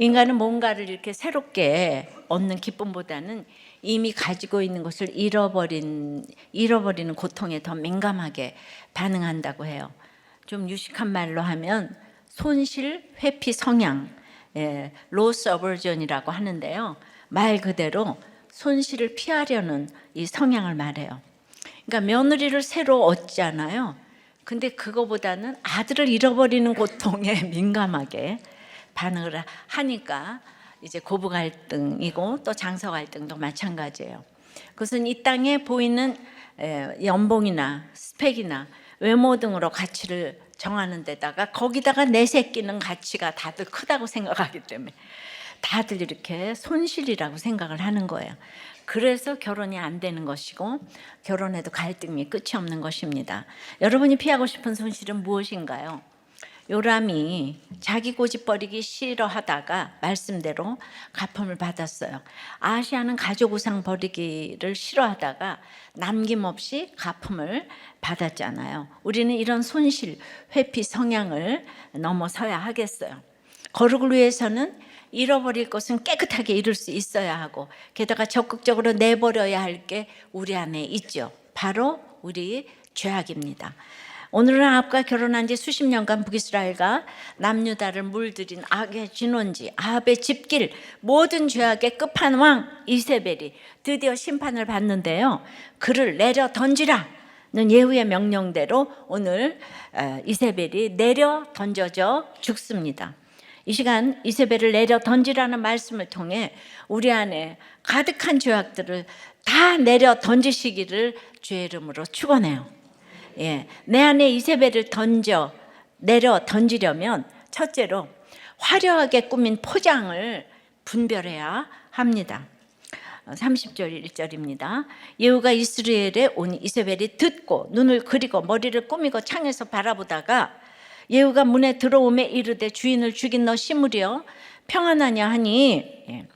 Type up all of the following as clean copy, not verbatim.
인간은 뭔가를 이렇게 새롭게 얻는 기쁨보다는 이미 가지고 있는 것을 잃어버리는 고통에 더 민감하게 반응한다고 해요. 좀 유식한 말로 하면 손실, 회피 성향, loss aversion이라고 하는데요. 말 그대로 손실을 피하려는 이 성향을 말해요. 그러니까 며느리를 새로 얻잖아요. 근데 그거보다는 아들을 잃어버리는 고통에 민감하게 반응을 하니까 이제 고부 갈등이고 또 장서 갈등도 마찬가지예요. 그것은 이 땅에 보이는 연봉이나 스펙이나 외모 등으로 가치를 정하는 데다가 거기다가 내세끼는 가치가 다들 크다고 생각하기 때문에 다들 이렇게 손실이라고 생각을 하는 거예요. 그래서 결혼이 안 되는 것이고 결혼해도 갈등이 끝이 없는 것입니다. 여러분이 피하고 싶은 손실은 무엇인가요? 요람이 자기 고집버리기 싫어하다가 말씀대로 가품을 받았어요. 아시아는 가족 우상 버리기를 싫어하다가 남김없이 가품을 받았잖아요. 우리는 이런 손실, 회피 성향을 넘어서야 하겠어요. 거룩을 위해서는 잃어버릴 것은 깨끗하게 잃을 수 있어야 하고 게다가 적극적으로 내버려야 할 게 우리 안에 있죠. 바로 우리 죄악입니다. 오늘은 아합과 결혼한 지 수십 년간 북이스라엘과 남유다를 물들인 악의 진원지, 아합의 집길, 모든 죄악의 끝판왕 이세벨이 드디어 심판을 받는데요. 그를 내려 던지라는 예후의 명령대로 오늘 이세벨이 내려 던져져 죽습니다. 이 시간 이세벨을 내려 던지라는 말씀을 통해 우리 안에 가득한 죄악들을 다 내려 던지시기를 주의 이름으로 축원해요. 내 안에 이세벨을 내려 던지려면 첫째로 화려하게 꾸민 포장을 분별해야 합니다. 30절 1절입니다. 예후가 이스라엘에 온 이세벨이 듣고 눈을 그리고 머리를 꾸미고 창에서 바라보다가 예후가 문에 들어오매 이르되 주인을 죽인 너 시므리여 평안하냐 하니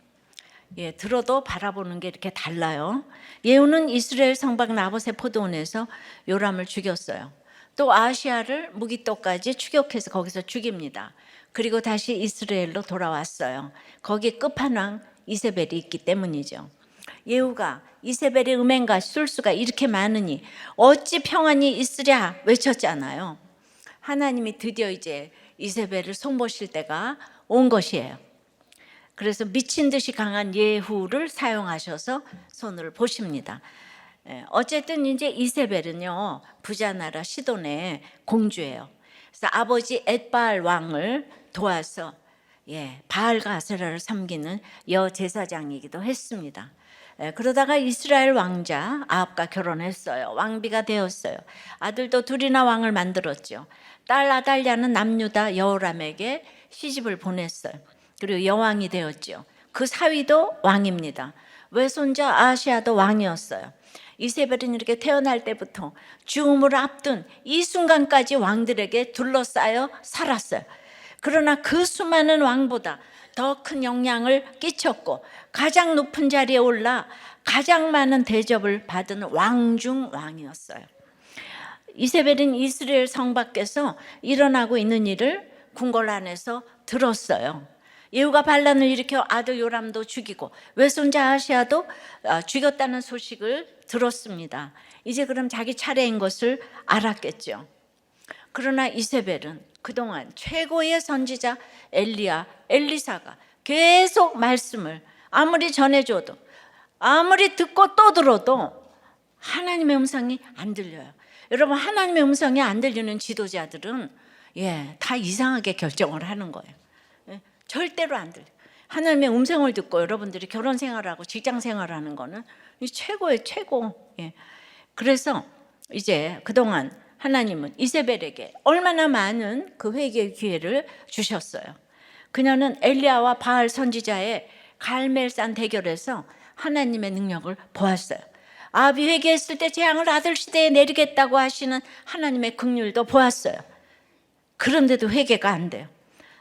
들어도 바라보는 게 이렇게 달라요. 예후는 이스라엘 성박 나봇의 포도원에서 요람을 죽였어요. 또 아시아를 무기토까지 추격해서 거기서 죽입니다. 그리고 다시 이스라엘로 돌아왔어요. 거기 끝판왕 이세벨이 있기 때문이죠. 예후가 이세벨의 음행과 술수가 이렇게 많으니 어찌 평안이 있으랴 외쳤잖아요. 하나님이 드디어 이제 이세벨을 손보실 때가 온 것이에요. 그래서 미친 듯이 강한 예후를 사용하셔서 손을 보십니다. 어쨌든 이제 이세벨은요 부자 나라 시돈의 공주예요. 그래서 아버지 엣바알 왕을 도와서 바알과 아세라를 섬기는 여제사장이기도 했습니다. 그러다가 이스라엘 왕자 아합과 결혼했어요. 왕비가 되었어요. 아들도 둘이나 왕을 만들었죠. 딸 아달랴는 남유다 여호람에게 시집을 보냈어요. 그리고 여왕이 되었죠. 그 사위도 왕입니다. 외손자 아시아도 왕이었어요. 이세벨은 이렇게 태어날 때부터 죽음을 앞둔 이 순간까지 왕들에게 둘러싸여 살았어요. 그러나 그 수많은 왕보다 더 큰 영향을 끼쳤고 가장 높은 자리에 올라 가장 많은 대접을 받은 왕 중 왕이었어요. 이세벨은 이스라엘 성 밖에서 일어나고 있는 일을 궁궐 안에서 들었어요. 예후가 반란을 일으켜 아들 요람도 죽이고 외손자 아시아도 죽였다는 소식을 들었습니다. 이제 그럼 자기 차례인 것을 알았겠죠. 그러나 이세벨은 그동안 최고의 선지자 엘리사가 계속 말씀을 아무리 전해줘도 아무리 듣고 또 들어도 하나님의 음성이 안 들려요. 여러분, 하나님의 음성이 안 들리는 지도자들은 다 이상하게 결정을 하는 거예요. 절대로 안 들려요. 하나님의 음성을 듣고 여러분들이 결혼 생활하고 직장 생활하는 거는 최고의 최고. 그래서 이제 그동안 하나님은 이세벨에게 얼마나 많은 그 회개의 기회를 주셨어요. 그녀는 엘리야와 바알 선지자의 갈멜산 대결에서 하나님의 능력을 보았어요. 아합이 회개했을 때 재앙을 아들 시대에 내리겠다고 하시는 하나님의 긍휼도 보았어요. 그런데도 회개가 안 돼요.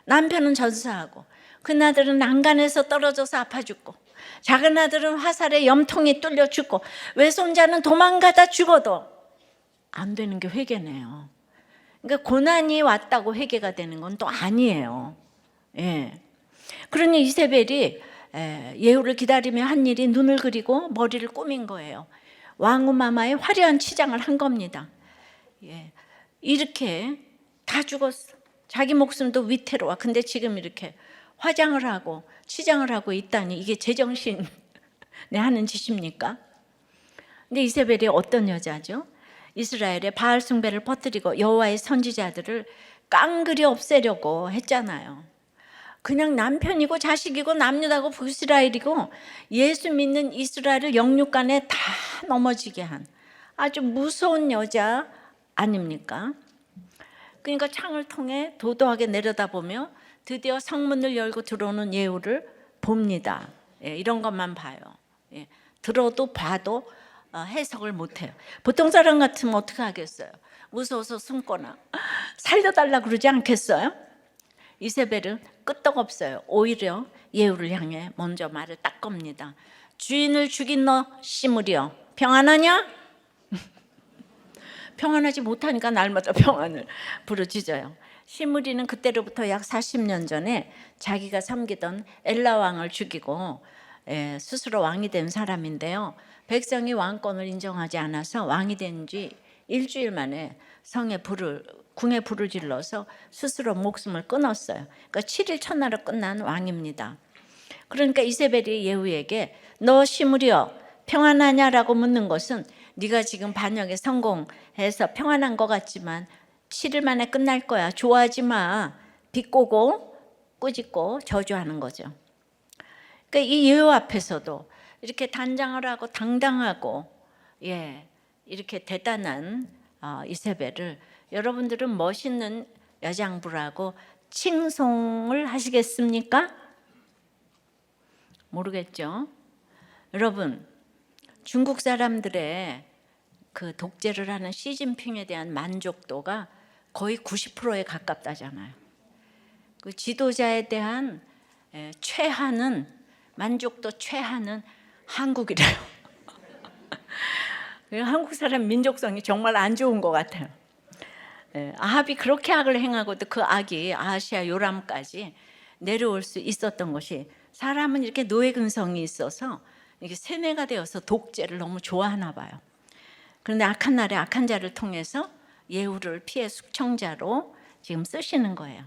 남편은 전사하고 큰 아들은 난간에서 떨어져서 아파 죽고 작은 아들은 화살에 염통이 뚫려 죽고 외손자는 도망가다 죽어도 안 되는 게 회개네요. 그러니까 고난이 왔다고 회개가 되는 건 또 아니에요. 그러니 이세벨이 예후를 기다리며 한 일이 눈을 그리고 머리를 꾸민 거예요. 왕후마마의 화려한 치장을 한 겁니다. 예. 이렇게 다 죽었어. 자기 목숨도 위태로워. 근데 지금 이렇게 화장을 하고 치장을 하고 있다니 이게 제정신에 하는 짓입니까? 근데 이세벨이 어떤 여자죠? 이스라엘에 바알 숭배를 퍼뜨리고 여호와의 선지자들을 깡그리 없애려고 했잖아요. 그냥 남편이고 자식이고 남유다고 북이스라엘이고 예수 믿는 이스라엘을 영육간에 다 넘어지게 한 아주 무서운 여자 아닙니까? 그러니까 창을 통해 도도하게 내려다보며 드디어 성문을 열고 들어오는 예후를 봅니다. 예, 이런 것만 봐요. 예, 들어도 봐도 해석을 못해요. 보통 사람 같으면 어떻게 하겠어요? 무서워서 숨거나 살려달라 그러지 않겠어요? 이세벨은 끄떡없어요. 오히려 예후를 향해 먼저 말을 딱 겁니다. 주인을 죽인 너 시므리여 평안하냐? 평안하지 못하니까 날마다 평안을 부르짖어요. 시므리는 그때로부터 약 40년 전에 자기가 섬기던 엘라 왕을 죽이고 스스로 왕이 된 사람인데요. 백성이 왕권을 인정하지 않아서 왕이 된 지 일주일 만에 궁에 불을 질러서 스스로 목숨을 끊었어요. 그러니까 7일 첫날로 끝난 왕입니다. 그러니까 이세벨이 예후에게 너 시므리여 평안하냐라고 묻는 것은 네가 지금 반역에 성공해서 평안한 것 같지만 7일 만에 끝날 거야. 좋아하지 마. 비꼬고 꾸짖고 저주하는 거죠. 그러니까 이 예후 앞에서도 이렇게 단장을 하고 당당하고 이렇게 대단한 이세벨을 여러분들은 멋있는 여장부라고 칭송을 하시겠습니까? 모르겠죠. 여러분, 중국 사람들의 그 독재를 하는 시진핑에 대한 만족도가 거의 90%에 가깝다잖아요. 그 지도자에 대한 최하는 만족도 최하는 한국이래요. 한국 사람 민족성이 정말 안 좋은 것 같아요. 아합이 그렇게 악을 행하고도 그 악이 아하시아 요람까지 내려올 수 있었던 것이 사람은 이렇게 노예 근성이 있어서 이게 세뇌가 되어서 독재를 너무 좋아하나 봐요. 그런데 악한 날에 악한 자를 통해서 예후를 피해 숙청자로 지금 쓰시는 거예요.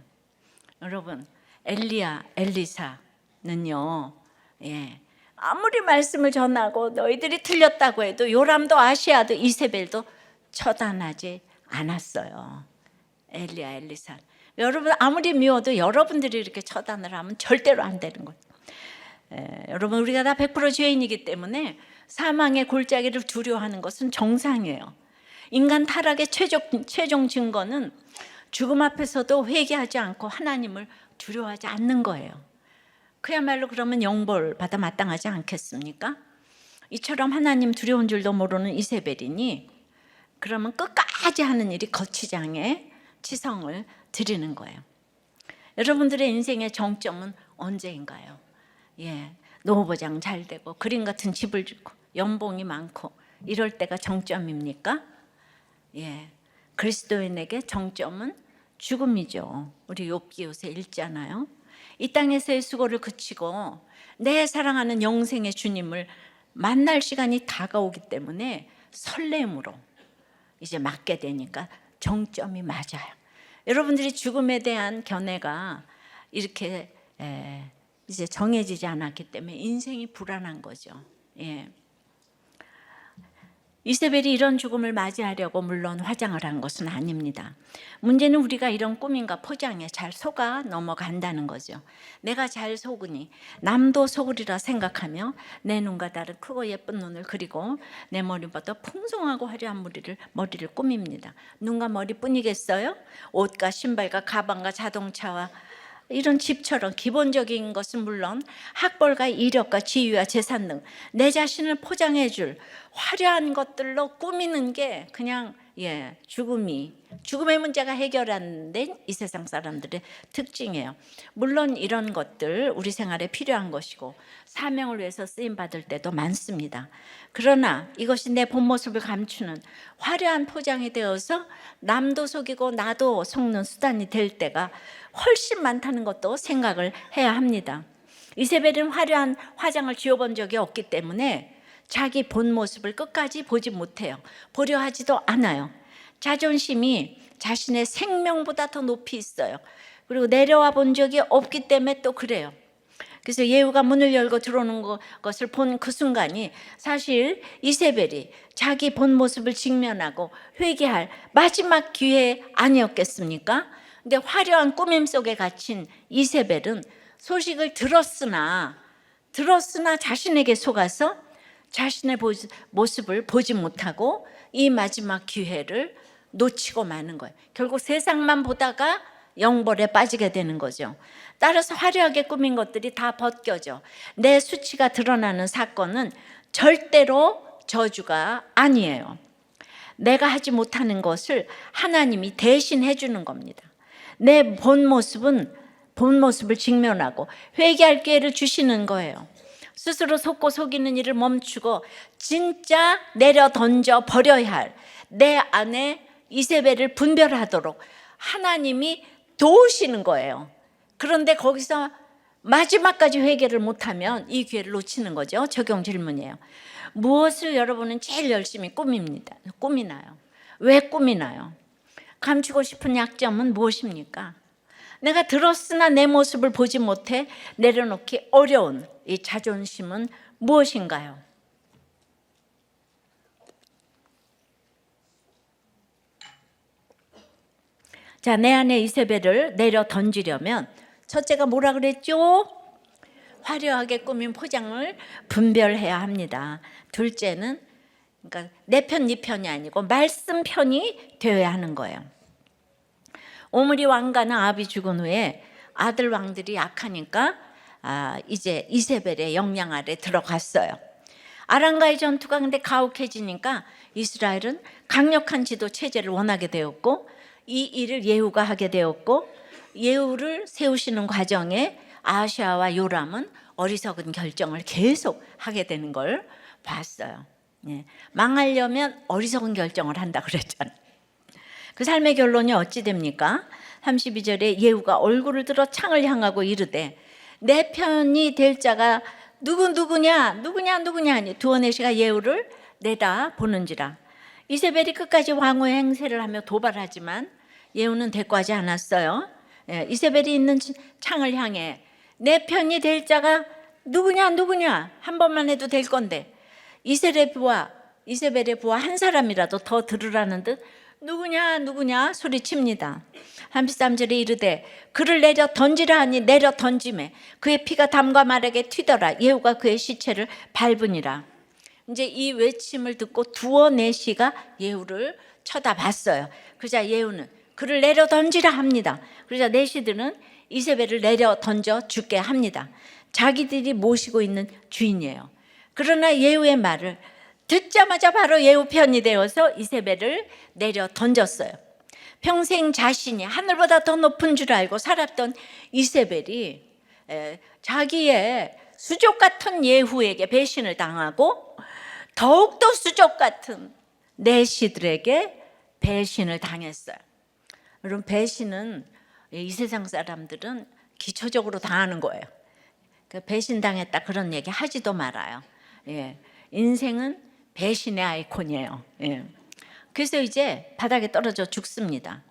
여러분, 엘리야, 엘리사는요, 아무리 말씀을 전하고 너희들이 틀렸다고 해도 요람도 아시아도 이세벨도 처단하지 않았어요. 엘리야, 엘리사. 여러분 아무리 미워도 여러분들이 이렇게 처단을 하면 절대로 안 되는 거예요. 여러분 우리가 다 100% 죄인이기 때문에 사망의 골짜기를 두려워하는 것은 정상이에요. 인간 타락의 최종 증거는 죽음 앞에서도 회개하지 않고 하나님을 두려워하지 않는 거예요. 그야말로 그러면 영벌 받아 마땅하지 않겠습니까? 이처럼 하나님 두려운 줄도 모르는 이세벨이니 그러면 끝까지 하는 일이 거치장에 치성을 드리는 거예요. 여러분들의 인생의 정점은 언제인가요? 노후보장 잘 되고 그림 같은 집을 주고 연봉이 많고 이럴 때가 정점입니까? 그리스도인에게 정점은 죽음이죠. 우리 욥기 요새 읽잖아요. 이 땅에서의 수고를 그치고 내 사랑하는 영생의 주님을 만날 시간이 다가오기 때문에 설렘으로 이제 맞게 되니까 정점이 맞아요. 여러분들이 죽음에 대한 견해가 이렇게 이제 정해지지 않았기 때문에 인생이 불안한 거죠. 이세벨이 이런 죽음을 맞이하려고 물론 화장을 한 것은 아닙니다. 문제는 우리가 이런 꾸밈과 포장에 잘 속아 넘어간다는 거죠. 내가 잘 속으니 남도 속으리라 생각하며 내 눈과 다른 크고 예쁜 눈을 그리고 내 머리보다 풍성하고 화려한 머리를 꾸밉니다. 눈과 머리뿐이겠어요? 옷과 신발과 가방과 자동차와 이런 집처럼 기본적인 것은 물론 학벌과 이력과 지위와 재산 등 내 자신을 포장해 줄 화려한 것들로 꾸미는 게 그냥 죽음의 문제가 해결 안 된 이 세상 사람들의 특징이에요. 물론 이런 것들 우리 생활에 필요한 것이고 사명을 위해서 쓰임 받을 때도 많습니다. 그러나 이것이 내 본 모습을 감추는 화려한 포장이 되어서 남도 속이고 나도 속는 수단이 될 때가 훨씬 많다는 것도 생각을 해야 합니다. 이세벨은 화려한 화장을 지워본 적이 없기 때문에 자기 본 모습을 끝까지 보지 못해요. 보려 하지도 않아요. 자존심이 자신의 생명보다 더 높이 있어요. 그리고 내려와 본 적이 없기 때문에 또 그래요. 그래서 예후가 문을 열고 들어오는 것을 본 그 순간이 사실 이세벨이 자기 본 모습을 직면하고 회개할 마지막 기회 아니었겠습니까? 근데 화려한 꾸밈 속에 갇힌 이세벨은 소식을 들었으나 자신에게 속아서 자신의 모습을 보지 못하고 이 마지막 기회를 놓치고 마는 거예요. 결국 세상만 보다가 영벌에 빠지게 되는 거죠. 따라서 화려하게 꾸민 것들이 다 벗겨져 내 수치가 드러나는 사건은 절대로 저주가 아니에요. 내가 하지 못하는 것을 하나님이 대신 해주는 겁니다. 내 본 모습을 직면하고 회개할 기회를 주시는 거예요. 스스로 속고 속이는 일을 멈추고 진짜 내려 던져 버려야 할 내 안에 이세벨을 분별하도록 하나님이 도우시는 거예요. 그런데 거기서 마지막까지 회개를 못하면 이 기회를 놓치는 거죠. 적용 질문이에요. 무엇을 여러분은 제일 열심히 꾸미나요? 왜 꾸미나요? 감추고 싶은 약점은 무엇입니까? 내가 들었으나 내 모습을 보지 못해 내려놓기 어려운 이 자존심은 무엇인가요? 자, 내 안에 이세벨을 내려 던지려면 첫째가 뭐라 그랬죠? 화려하게 꾸민 포장을 분별해야 합니다. 둘째는 그러니까 내 편, 네 편이 아니고 말씀 편이 되어야 하는 거예요. 오므리 왕가는 아합이 죽은 후에 아들 왕들이 약하니까 이제 이세벨의 영향 아래 들어갔어요. 아람과의 전투가 근데 가혹해지니까 이스라엘은 강력한 지도 체제를 원하게 되었고 이 일을 예후가 하게 되었고 예후를 세우시는 과정에 아하시아와 요람은 어리석은 결정을 계속 하게 되는 걸 봤어요. 망하려면 어리석은 결정을 한다 그랬잖아요. 그 삶의 결론이 어찌 됩니까? 32절에 예후가 얼굴을 들어 창을 향하고 이르되 내 편이 될 자가 누구냐 하니 두어네시가 예후를 내다보는지라. 이세벨이 끝까지 왕후의 행세를 하며 도발하지만 예후는 대꾸하지 않았어요. 이세벨이 있는 창을 향해 내 편이 될 자가 누구냐 한 번만 해도 될 건데 이세벨의 부하 한 사람이라도 더 들으라는 듯 누구냐 소리칩니다. 33절에 이르되 그를 내려 던지라 하니 내려 던짐에 그의 피가 담과 말에게 튀더라. 예후가 그의 시체를 밟으니라. 이제 이 외침을 듣고 두어네시가 예후를 쳐다봤어요. 그러자 예후는 그를 내려 던지라 합니다. 그러자 내시들은 이세벨을 내려 던져 죽게 합니다. 자기들이 모시고 있는 주인이에요. 그러나 예후의 말을 듣자마자 바로 예후 편이 되어서 이세벨을 내려 던졌어요. 평생 자신이 하늘보다 더 높은 줄 알고 살았던 이세벨이 자기의 수족 같은 예후에게 배신을 당하고 더욱더 수족 같은 내시들에게 배신을 당했어요. 여러분, 배신은 이 세상 사람들은 기초적으로 당하는 거예요. 배신당했다 그런 얘기 하지도 말아요. 인생은 배신의 아이콘이에요. 그래서 이제 바닥에 떨어져 죽습니다.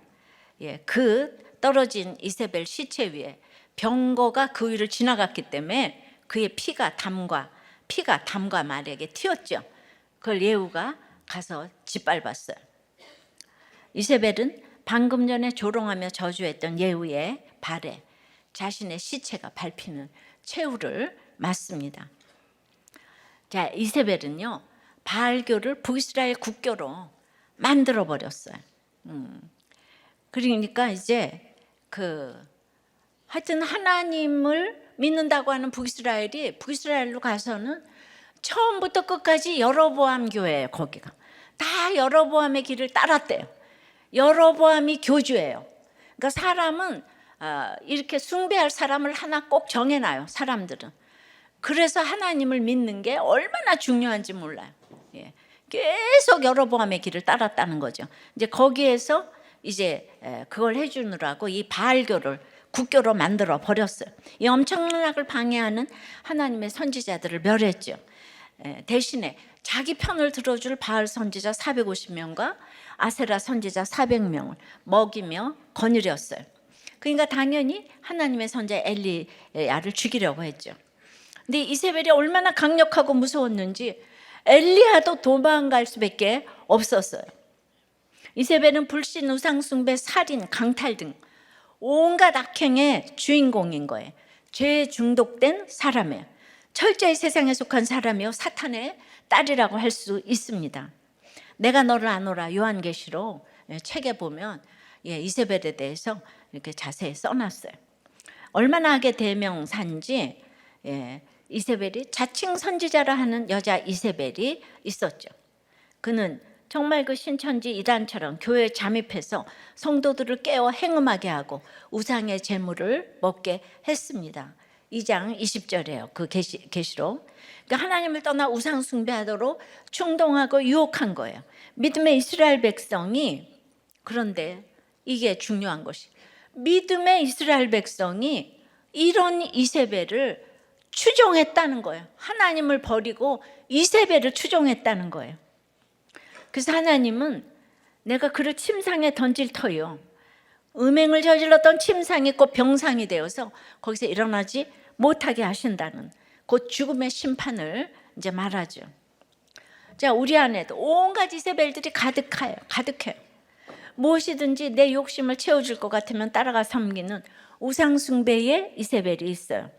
그 떨어진 이세벨 시체 위에 병거가 그 위를 지나갔기 때문에 그의 피가 담과 말에게 튀었죠. 그걸 예후가 가서 짓밟았어요. 이세벨은 방금 전에 조롱하며 저주했던 예후의 발에 자신의 시체가 밟히는 최후를 맞습니다. 자, 이세벨은요 바알교를 북이스라엘 국교로 만들어 버렸어요. 그러니까 이제 하여튼 하나님을 믿는다고 하는 북이스라엘로 가서는 처음부터 끝까지 여로보암 교회예요. 거기가 다 여로보암의 길을 따랐대요. 여로보암이 교주예요. 그러니까 사람은 이렇게 숭배할 사람을 하나 꼭 정해놔요. 사람들은. 그래서 하나님을 믿는 게 얼마나 중요한지 몰라요. 예. 계속 여로보암의 길을 따랐다는 거죠. 이제 거기에서 이제 그걸 해주느라고 이 바알교를 국교로 만들어 버렸어요. 이 엄청난 악을 방해하는 하나님의 선지자들을 멸했죠. 대신에 자기 편을 들어줄 바알 선지자 450명과 아세라 선지자 400명을 먹이며 거느렸어요. 그러니까 당연히 하나님의 선지자 엘리야를 죽이려고 했죠. 근데 이세벨이 얼마나 강력하고 무서웠는지 엘리야도 도망갈 수밖에 없었어요. 이세벨은 불신, 우상숭배, 살인, 강탈 등 온갖 악행의 주인공인 거예요. 죄에 중독된 사람이에요. 철저히 세상에 속한 사람이요 사탄의 딸이라고 할 수 있습니다. 내가 너를 아노라 요한계시록 책에 보면 이세벨에 대해서 이렇게 자세히 써놨어요. 얼마나 악의 대명사인지 이세벨이 자칭 선지자라 하는 여자 이세벨이 있었죠. 그는 정말 그 신천지 이단처럼 교회에 잠입해서 성도들을 깨워 행음하게 하고 우상의 제물을 먹게 했습니다. 2장 20절이에요. 그 계시록. 그러니까 하나님을 떠나 우상 숭배하도록 충동하고 유혹한 거예요. 믿음의 이스라엘 백성이, 그런데 이게 중요한 것이, 믿음의 이스라엘 백성이 이런 이세벨을 추종했다는 거예요. 하나님을 버리고 이세벨을 추종했다는 거예요. 그래서 하나님은 내가 그를 침상에 던질 터요, 음행을 저질렀던 침상이 곧 병상이 되어서 거기서 일어나지 못하게 하신다는 곧 죽음의 심판을 이제 말하죠. 자, 우리 안에도 온갖 이세벨들이 가득해요. 무엇이든지 내 욕심을 채워줄 것 같으면 따라가 섬기는 우상숭배의 이세벨이 있어요.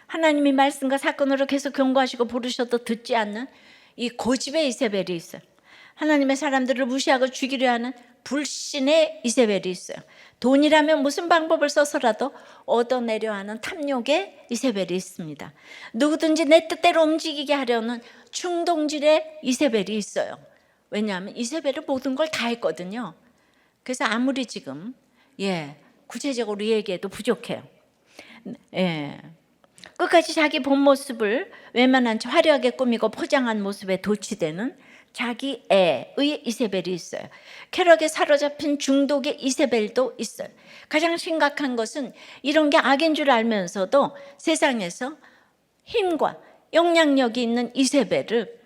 하나님이 말씀과 사건으로 계속 경고하시고 부르셔도 듣지 않는 이 고집의 이세벨이 있어요. 하나님의 사람들을 무시하고 죽이려 하는 불신의 이세벨이 있어요. 돈이라면 무슨 방법을 써서라도 얻어내려 하는 탐욕의 이세벨이 있습니다. 누구든지 내 뜻대로 움직이게 하려는 충동질의 이세벨이 있어요. 왜냐하면 이세벨은 모든 걸 다 했거든요. 그래서 아무리 지금 구체적으로 얘기해도 부족해요. 끝까지 자기 본 모습을 외면한 채 화려하게 꾸미고 포장한 모습에 도취되는 자기 애의 이세벨이 있어요. 쾌락에 사로잡힌 중독의 이세벨도 있어요. 가장 심각한 것은 이런 게 악인 줄 알면서도 세상에서 힘과 영향력이 있는 이세벨을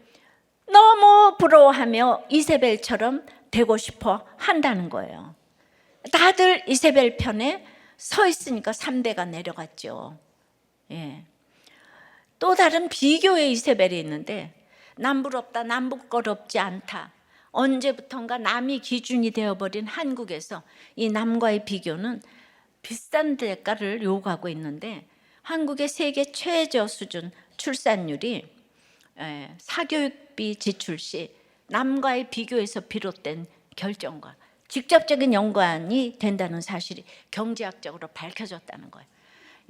너무 부러워하며 이세벨처럼 되고 싶어 한다는 거예요. 다들 이세벨 편에 서 있으니까 3대가 내려갔죠. 또 다른 비교의 이세벨이 있는데, 남부럽다, 남부거럽지 않다, 언제부턴가 남이 기준이 되어버린 한국에서 이 남과의 비교는 비싼 대가를 요구하고 있는데, 한국의 세계 최저 수준 출산율이 사교육비 지출 시 남과의 비교에서 비롯된 결정과 직접적인 연관이 된다는 사실이 경제학적으로 밝혀졌다는 거예요.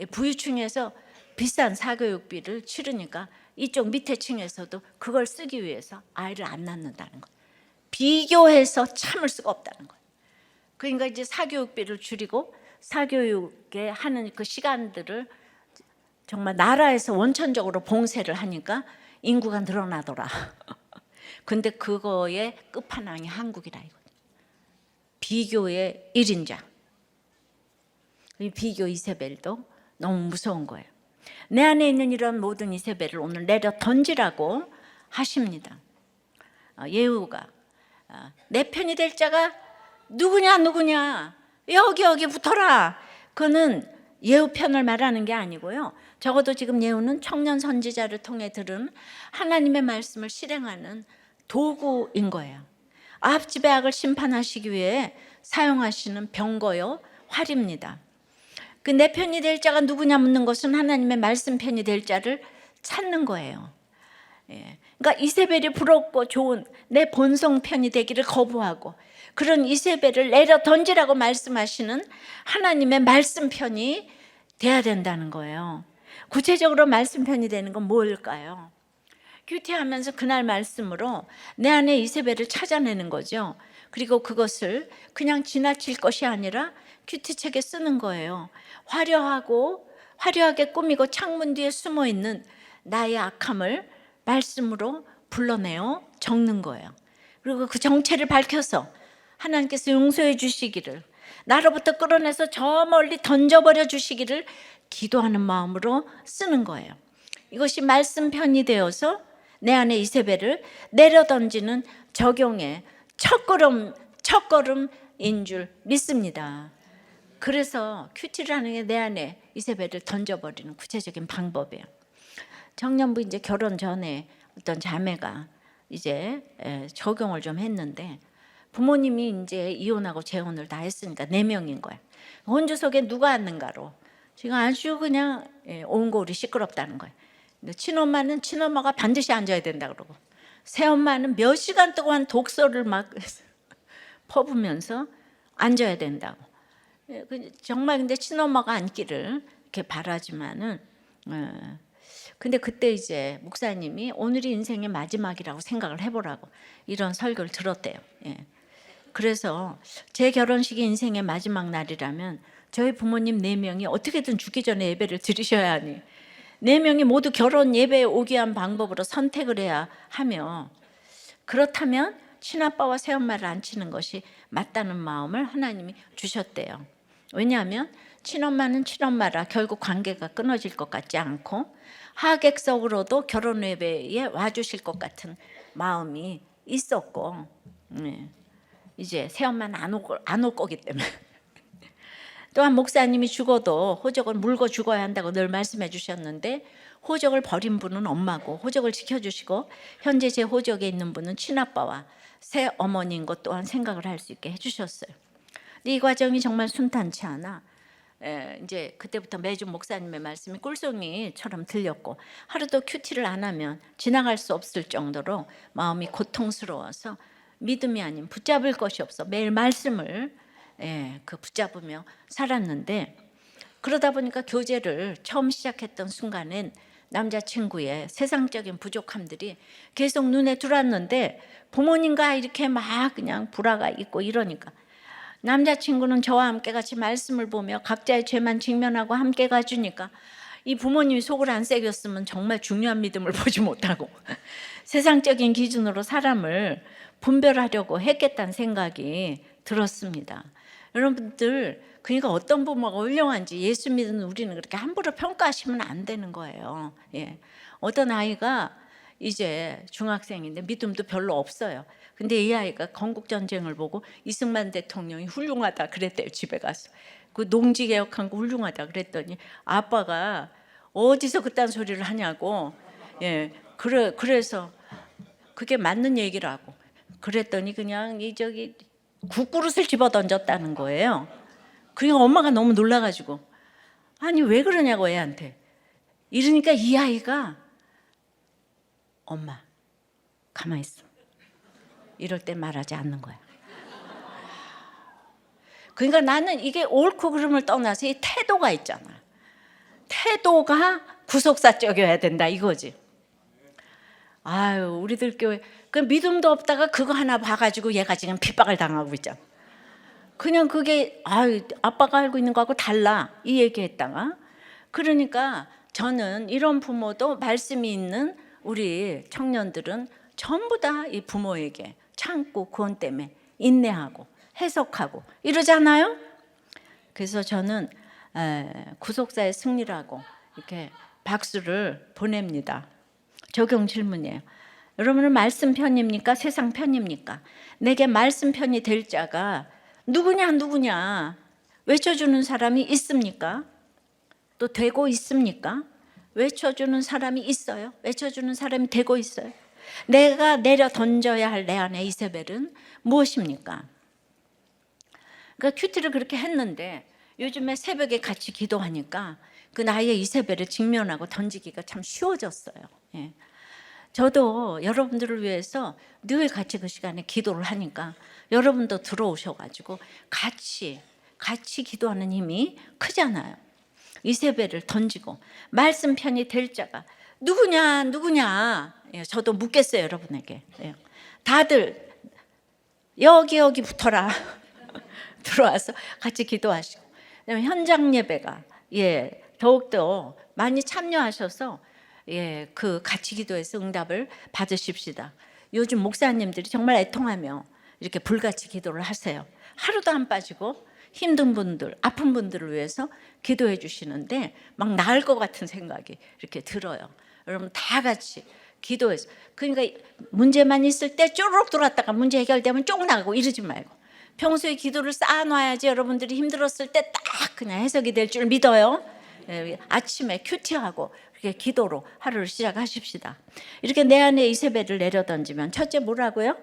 부유층에서 비싼 사교육비를 치르니까 이쪽 밑에 층에서도 그걸 쓰기 위해서 아이를 안 낳는다는 거예요. 비교해서 참을 수가 없다는 거예요. 그러니까 이제 사교육비를 줄이고 사교육에 하는 그 시간들을 정말 나라에서 원천적으로 봉쇄를 하니까 인구가 늘어나더라. 근데 그거의 끝판왕이 한국이라 이거예요. 비교의 1인자. 이 비교 이세벨도 너무 무서운 거예요. 내 안에 있는 이런 모든 이세벨을 오늘 내려 던지라고 하십니다. 예후가 내 편이 될 자가 누구냐 여기 붙어라. 그는 예후 편을 말하는 게 아니고요, 적어도 지금 예후는 청년 선지자를 통해 들은 하나님의 말씀을 실행하는 도구인 거예요. 아합 집의 악을 심판하시기 위해 사용하시는 병거요 활입니다. 그 내 편이 될 자가 누구냐 묻는 것은 하나님의 말씀 편이 될 자를 찾는 거예요. 그러니까 이세벨이 부럽고 좋은 내 본성 편이 되기를 거부하고 그런 이세벨을 내려 던지라고 말씀하시는 하나님의 말씀 편이 돼야 된다는 거예요. 구체적으로 말씀 편이 되는 건 뭘까요? 큐티하면서 그날 말씀으로 내 안에 이세벨을 찾아내는 거죠. 그리고 그것을 그냥 지나칠 것이 아니라 큐티책에 쓰는 거예요. 화려하게 꾸미고 창문 뒤에 숨어 있는 나의 악함을 말씀으로 불러내어 적는 거예요. 그리고 그 정체를 밝혀서 하나님께서 용서해 주시기를, 나로부터 끌어내서 저 멀리 던져버려 주시기를 기도하는 마음으로 쓰는 거예요. 이것이 말씀 편이 되어서 내 안에 이세벨을 내려던지는 적용의 첫걸음인 줄 믿습니다. 그래서 큐티를 하는 게 내 안에 이세벨을 던져버리는 구체적인 방법이에요. 청년부 이제 결혼 전에 어떤 자매가 이제 적용을 좀 했는데, 부모님이 이제 이혼하고 재혼을 다 했으니까 4명인 거예요. 혼주석에 누가 앉는가로 지금 아주 그냥 온 고을이 시끄럽다는 거예요. 친엄마는 친엄마가 반드시 앉아야 된다 그러고, 새엄마는 몇 시간 동안 독서를 막 퍼부면서 앉아야 된다고. 정말 근데 친엄마가 앉기를 이렇게 바라지만은, 근데 그때 이제 목사님이 오늘이 인생의 마지막이라고 생각을 해보라고 이런 설교를 들었대요. 그래서 제 결혼식이 인생의 마지막 날이라면 저희 부모님 4명이 어떻게든 죽기 전에 예배를 드리셔야 하니 4명이 모두 결혼 예배에 오기 위한 방법으로 선택을 해야 하며, 그렇다면 친아빠와 새엄마를 앉히는 것이 맞다는 마음을 하나님이 주셨대요. 왜냐하면 친엄마는 친엄마라 결국 관계가 끊어질 것 같지 않고 하객석으로도 결혼 예배에 와주실 것 같은 마음이 있었고, 이제 새엄마는 안 올 거기 때문에 또한 목사님이 죽어도 호적을 물고 죽어야 한다고 늘 말씀해 주셨는데, 호적을 버린 분은 엄마고 호적을 지켜주시고 현재 제 호적에 있는 분은 친아빠와 새어머니인 것 또한 생각을 할 수 있게 해주셨어요. 이 과정이 정말 순탄치 않아 이제 그때부터 매주 목사님의 말씀이 꿀송이처럼 들렸고, 하루도 큐티를 안 하면 지나갈 수 없을 정도로 마음이 고통스러워서 믿음이 아닌 붙잡을 것이 없어 매일 말씀을 붙잡으며 살았는데, 그러다 보니까 교제를 처음 시작했던 순간엔 남자친구의 세상적인 부족함들이 계속 눈에 들어왔는데, 부모님과 이렇게 막 그냥 불화가 있고 이러니까 남자친구는 저와 함께 같이 말씀을 보며 각자의 죄만 직면하고 함께 가주니까 이 부모님이 속을 안 새겼으면 정말 중요한 믿음을 보지 못하고 세상적인 기준으로 사람을 분별하려고 했겠다는 생각이 들었습니다. 여러분들, 그러니까 어떤 부모가 훌륭한지 예수 믿는 우리는 그렇게 함부로 평가하시면 안 되는 거예요. 어떤 아이가 이제 중학생인데 믿음도 별로 없어요. 근데 이 아이가 건국전쟁을 보고 이승만 대통령이 훌륭하다 그랬대요. 집에 가서 그 농지개혁한 거 훌륭하다 그랬더니 아빠가 어디서 그딴 소리를 하냐고, 그래서 그게 맞는 얘기라고 그랬더니 그냥 저기 국그릇을 집어 던졌다는 거예요. 그러니까 엄마가 너무 놀라가지고, 아니 왜 그러냐고 애한테 이러니까 이 아이가 엄마 가만히 있어 이럴 때 말하지 않는 거야. 그러니까 나는 이게 옳고 그름을 떠나서 이 태도가 있잖아. 태도가 구속사적이어야 된다 이거지. 아유, 우리들 교회 그 믿음도 없다가 그거 하나 봐가지고 얘가 지금 핍박을 당하고 있잖아. 그냥 그게 아빠가 알고 있는 거하고 달라 이 얘기했다가, 그러니까 저는 이런 부모도 말씀이 있는 우리 청년들은 전부 다 이 부모에게 참고 구원 때문에 인내하고 해석하고 이러잖아요. 그래서 저는 구속사의 승리라고 이렇게 박수를 보냅니다. 적용 질문이에요. 여러분은 말씀 편입니까? 세상 편입니까? 내게 말씀 편이 될 자가 누구냐 외쳐주는 사람이 있습니까? 또 되고 있습니까? 외쳐주는 사람이 있어요. 외쳐주는 사람이 되고 있어요. 내가 내려 던져야 할 내 안의 이세벨은 무엇입니까? 그러니까 큐티를 그렇게 했는데 요즘에 새벽에 같이 기도하니까 그 나의 이세벨을 직면하고 던지기가 참 쉬워졌어요. 저도 여러분들을 위해서 늘 같이 그 시간에 기도를 하니까 여러분도 들어오셔가지고 같이 기도하는 힘이 크잖아요. 이세벨을 던지고 말씀 편이 될 자가 누구냐 예, 저도 묻겠어요, 여러분에게. 예. 다들 여기 붙어라. 들어와서 같이 기도하시고. 현장 예배가 더욱더 많이 참여하셔서 그 같이 기도해서 응답을 받으십시다. 요즘 목사님들이 정말 애통하며 이렇게 불같이 기도를 하세요. 하루도 안 빠지고 힘든 분들, 아픈 분들을 위해서 기도해 주시는데 막 나을 것 같은 생각이 이렇게 들어요. 여러분 다 같이 기도해서, 그러니까 문제만 있을 때 쪼르륵 돌았다가 문제 해결되면 쫑 나가고 이러지 말고 평소에 기도를 쌓아놔야지 여러분들이 힘들었을 때 딱 그냥 해석이 될 줄 믿어요. 아침에 큐티하고 이렇게 기도로 하루를 시작하십시다. 이렇게 내 안에 이세벨을 내려던지면 첫째 뭐라고요?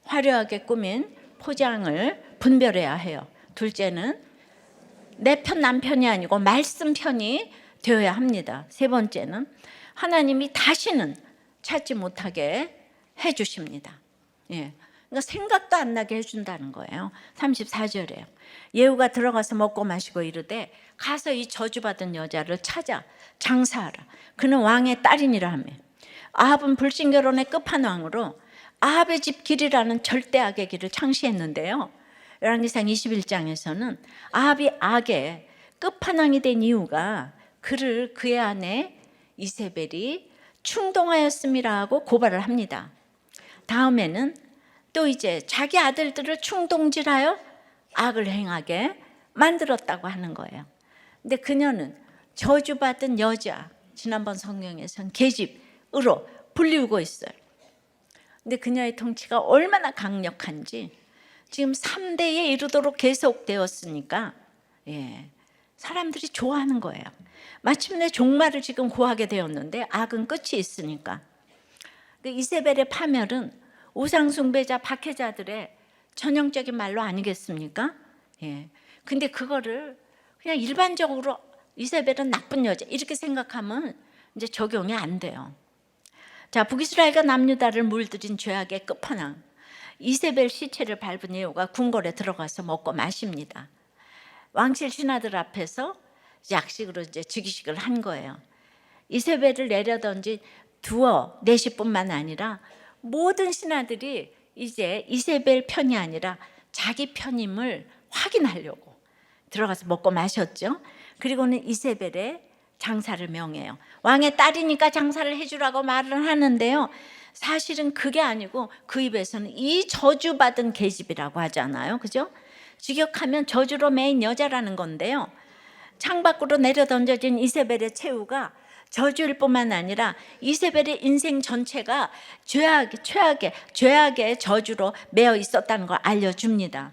화려하게 꾸민 포장을 분별해야 해요. 둘째는 내 편 남편이 아니고 말씀 편이 되어야 합니다. 세 번째는 하나님이 다시는 찾지 못하게 해주십니다. 그러니까 생각도 안 나게 해준다는 거예요. 34절에요. 예후가 들어가서 먹고 마시고 이르되 가서 이 저주받은 여자를 찾아 장사하라. 그는 왕의 딸이니라 하며, 아합은 불신결혼의 끝판왕으로 아합의 집 길이라는 절대 악의 길을 창시했는데요. 열왕기상 21장에서는 아합이 악의 끝판왕이 된 이유가 그를 그의 아내 이세벨이 충동하였음이라 하고 고발을 합니다. 다음에는 또 이제 자기 아들들을 충동질하여 악을 행하게 만들었다고 하는 거예요. 근데 그녀는 저주받은 여자, 지난번 성경에서는 계집으로 불리우고 있어요. 근데 그녀의 통치가 얼마나 강력한지 지금 3대에 이르도록 계속되었으니까 사람들이 좋아하는 거예요. 마침내 종말을 지금 고하게 되었는데 악은 끝이 있으니까. 이세벨의 파멸은 우상숭배자 박해자들의 전형적인 말로 아니겠습니까? 근데 그거를 그냥 일반적으로 이세벨은 나쁜 여자 이렇게 생각하면 이제 적용이 안 돼요. 자, 북이스라엘과 남유다를 물들인 죄악의 끝판왕 이세벨 시체를 밟은 예후가 궁궐에 들어가서 먹고 마십니다. 왕실 신하들 앞에서 약식으로 이제 즉위식을 한 거예요. 이세벨을 내려던진 두어 내시뿐만 아니라 모든 신하들이 이제 이세벨 편이 아니라 자기 편임을 확인하려고 들어가서 먹고 마셨죠. 그리고는 이세벨의 장사를 명해요. 왕의 딸이니까 장사를 해주라고 말을 하는데요. 사실은 그게 아니고 그 입에서는 이 저주받은 계집이라고 하잖아요. 그죠? 직역하면 저주로 매인 여자라는 건데요. 창밖으로 내려던져진 이세벨의 최후가 저주일 뿐만 아니라 이세벨의 인생 전체가 죄악의 저주로 매여 있었다는 걸 알려줍니다.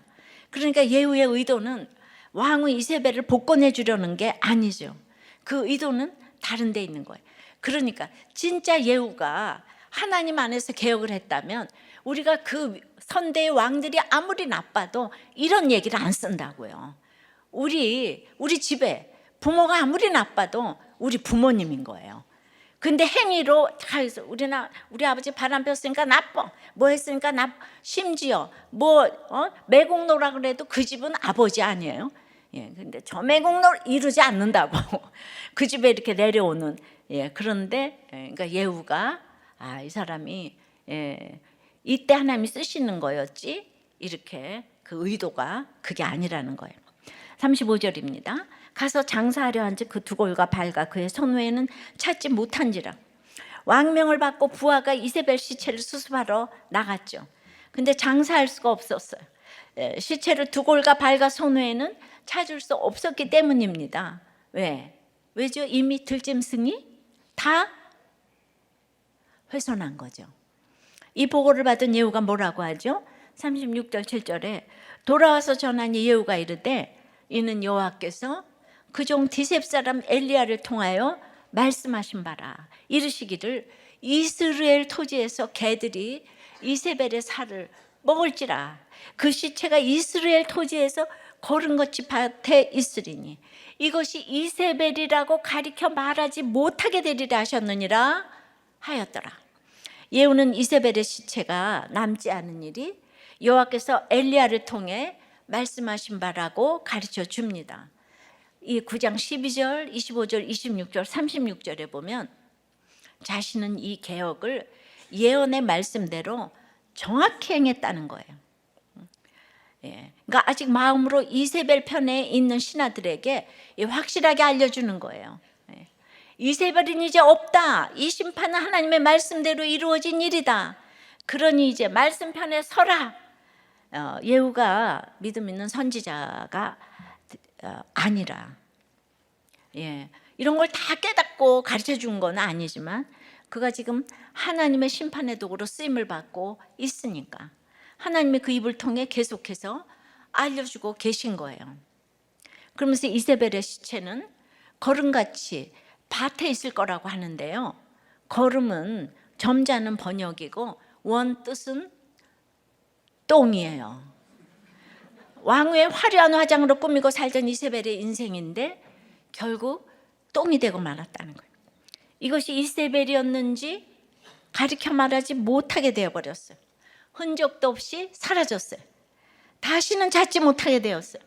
그러니까 예후의 의도는 왕후 이세벨을 복권해 주려는 게 아니죠. 그 의도는 다른 데 있는 거예요. 그러니까 진짜 예후가 하나님 안에서 개혁을 했다면 우리가 그 선대의 왕들이 아무리 나빠도 이런 얘기를 안 쓴다고요. 우리 집에 부모가 아무리 나빠도 우리 부모님인 거예요. 근데 행위로 다 해서 우리 아버지 바람 폈으니까 나빠, 뭐 했으니까 나빠, 심지어 매국노라 그래도 그 집은 아버지 아니에요. 근데 저 매국노 이루지 않는다고 그 집에 이렇게 내려오는. 그런데 그러니까 예후가 이 사람이 이때 하나님이 쓰시는 거였지 이렇게 그 의도가 그게 아니라는 거예요. 35절입니다. 가서 장사하려 한즉 그 두골과 발과 그의 손후에는 찾지 못한지라. 왕명을 받고 부하가 이세벨 시체를 수습하러 나갔죠. 근데 장사할 수가 없었어요. 시체를 두골과 발과 손후에는 찾을 수 없었기 때문입니다. 왜죠? 이미 들짐승이 다 훼손한 거죠. 이 보고를 받은 예후가 뭐라고 하죠? 36절 7절에 돌아와서 전하니 예후가 이르되 이는 여호와께서 그 종 디셉 사람 엘리야를 통하여 말씀하신 바라. 이르시기를 이스라엘 토지에서 개들이 이세벨의 살을 먹을지라. 그 시체가 이스라엘 토지에서 거른것이 밭에 있으리니 이것이 이세벨이라고 가리켜 말하지 못하게 되리라 하셨느니라 하였더라. 예후는 이세벨의 시체가 남지 않은 일이 여호와께서 엘리야를 통해 말씀하신 바라고 가르쳐 줍니다. 이 9장 12절, 25절, 26절, 36절에 보면 자신은 이 개혁을 예언의 말씀대로 정확히 행했다는 거예요. 예. 그러니까 아직 마음으로 이세벨 편에 있는 신하들에게 확실하게 알려주는 거예요. 예. 이세벨은 이제 없다. 이 심판은 하나님의 말씀대로 이루어진 일이다. 그러니 이제 말씀 편에 서라. 예후가 믿음 있는 선지자가 아니라, 예, 이런 걸 다 깨닫고 가르쳐 준 건 아니지만 그가 지금 하나님의 심판의 도구로 쓰임을 받고 있으니까 하나님의 그 입을 통해 계속해서 알려주고 계신 거예요. 그러면서 이세벨의 시체는 거름같이 밭에 있을 거라고 하는데요. 거름은 점잖은 번역이고 원 뜻은 똥이에요. 왕후의 화려한 화장으로 꾸미고 살던 이세벨의 인생인데 결국 똥이 되고 말았다는 거예요. 이것이 이세벨이었는지 가리켜 말하지 못하게 되어버렸어요. 흔적도 없이 사라졌어요. 다시는 찾지 못하게 되었어요.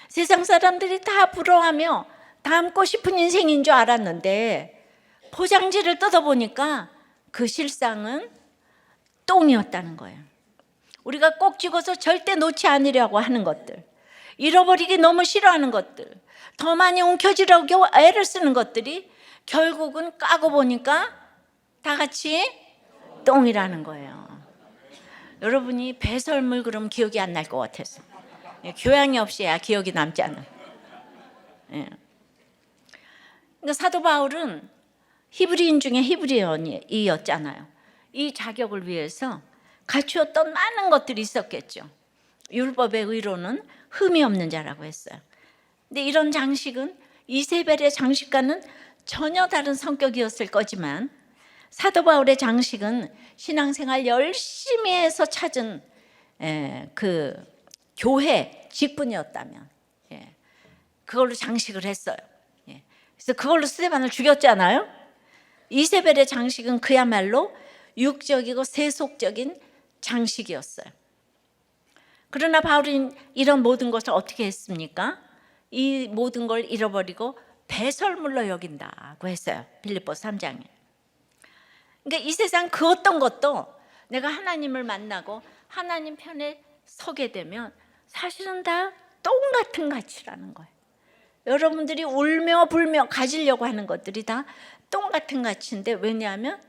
세상 사람들이 다 부러워하며 닮고 싶은 인생인 줄 알았는데 포장지를 뜯어보니까 그 실상은 똥이었다는 거예요. 우리가 꼭 집어서 절대 놓지 않으려고 하는 것들, 잃어버리기 너무 싫어하는 것들, 더 많이 움켜쥐려고 애를 쓰는 것들이 결국은 까고 보니까 다 같이 똥이라는 거예요. 여러분이 배설물 그럼 기억이 안 날 것 같아서, 교양이 없이야 기억이 남지 않아요. 그러니까 사도 바울은 히브리인 중에 히브리인이었잖아요. 이 자격을 위해서 갖추었던 많은 것들이 있었겠죠. 율법의 의로는 흠이 없는 자라고 했어요. 근데 이런 장식은 이세벨의 장식과는 전혀 다른 성격이었을 거지만 사도 바울의 장식은 신앙생활 열심히 해서 찾은 그 교회 직분이었다면 그걸로 장식을 했어요. 그래서 그걸로 스데반을 죽였잖아요. 이세벨의 장식은 그야말로 육적이고 세속적인 장식이었어요. 그러나 바울은 이런 모든 것을 어떻게 했습니까? 이 모든 걸 잃어버리고 배설물로 여긴다고 했어요. 빌립보서 3장에. 그러니까 이 세상 그 어떤 것도 내가 하나님을 만나고 하나님 편에 서게 되면 사실은 다 똑같은 가치라는 거예요. 여러분들이 울며 불며 가지려고 하는 것들이 다 똑같은 가치인데, 왜냐하면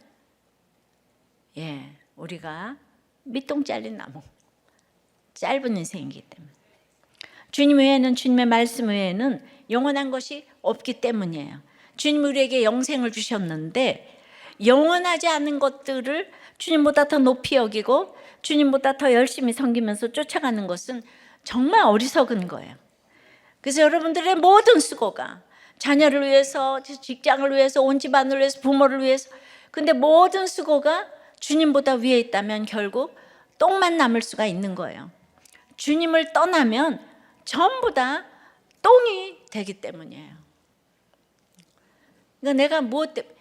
우리가 밑동 잘린 나무, 짧은 인생이기 때문에, 주님 외에는, 주님의 말씀 외에는 영원한 것이 없기 때문이에요. 주님 우리에게 영생을 주셨는데 영원하지 않은 것들을 주님보다 더 높이 여기고 주님보다 더 열심히 섬기면서 쫓아가는 것은 정말 어리석은 거예요. 그래서 여러분들의 모든 수고가 자녀를 위해서, 직장을 위해서, 온 집안을 위해서, 부모를 위해서, 근데 모든 수고가 주님보다 위에 있다면 결국 똥만 남을 수가 있는 거예요. 주님을 떠나면 전부 다 똥이 되기 때문이에요. 그러니까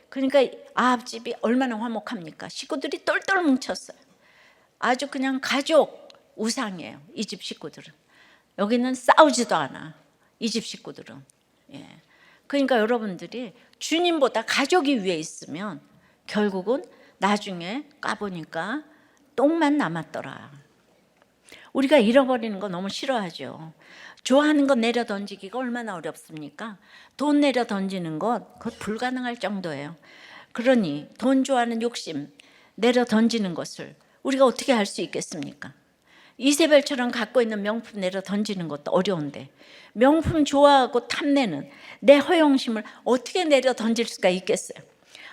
그러니까 아합 집이 얼마나 화목합니까? 식구들이 똘똘 뭉쳤어요. 아주 그냥 가족 우상이에요. 이 집 식구들은. 여기는 싸우지도 않아. 이 집 식구들은. 그러니까 여러분들이 주님보다 가족이 위에 있으면 결국은 나중에 까보니까 똥만 남았더라. 우리가 잃어버리는 거 너무 싫어하죠. 좋아하는 거 내려 던지기가 얼마나 어렵습니까? 돈 내려 던지는 것, 그거 불가능할 정도예요. 그러니 돈 좋아하는 욕심 내려 던지는 것을 우리가 어떻게 할 수 있겠습니까? 이세벨처럼 갖고 있는 명품 내려 던지는 것도 어려운데 명품 좋아하고 탐내는 내 허영심을 어떻게 내려 던질 수가 있겠어요?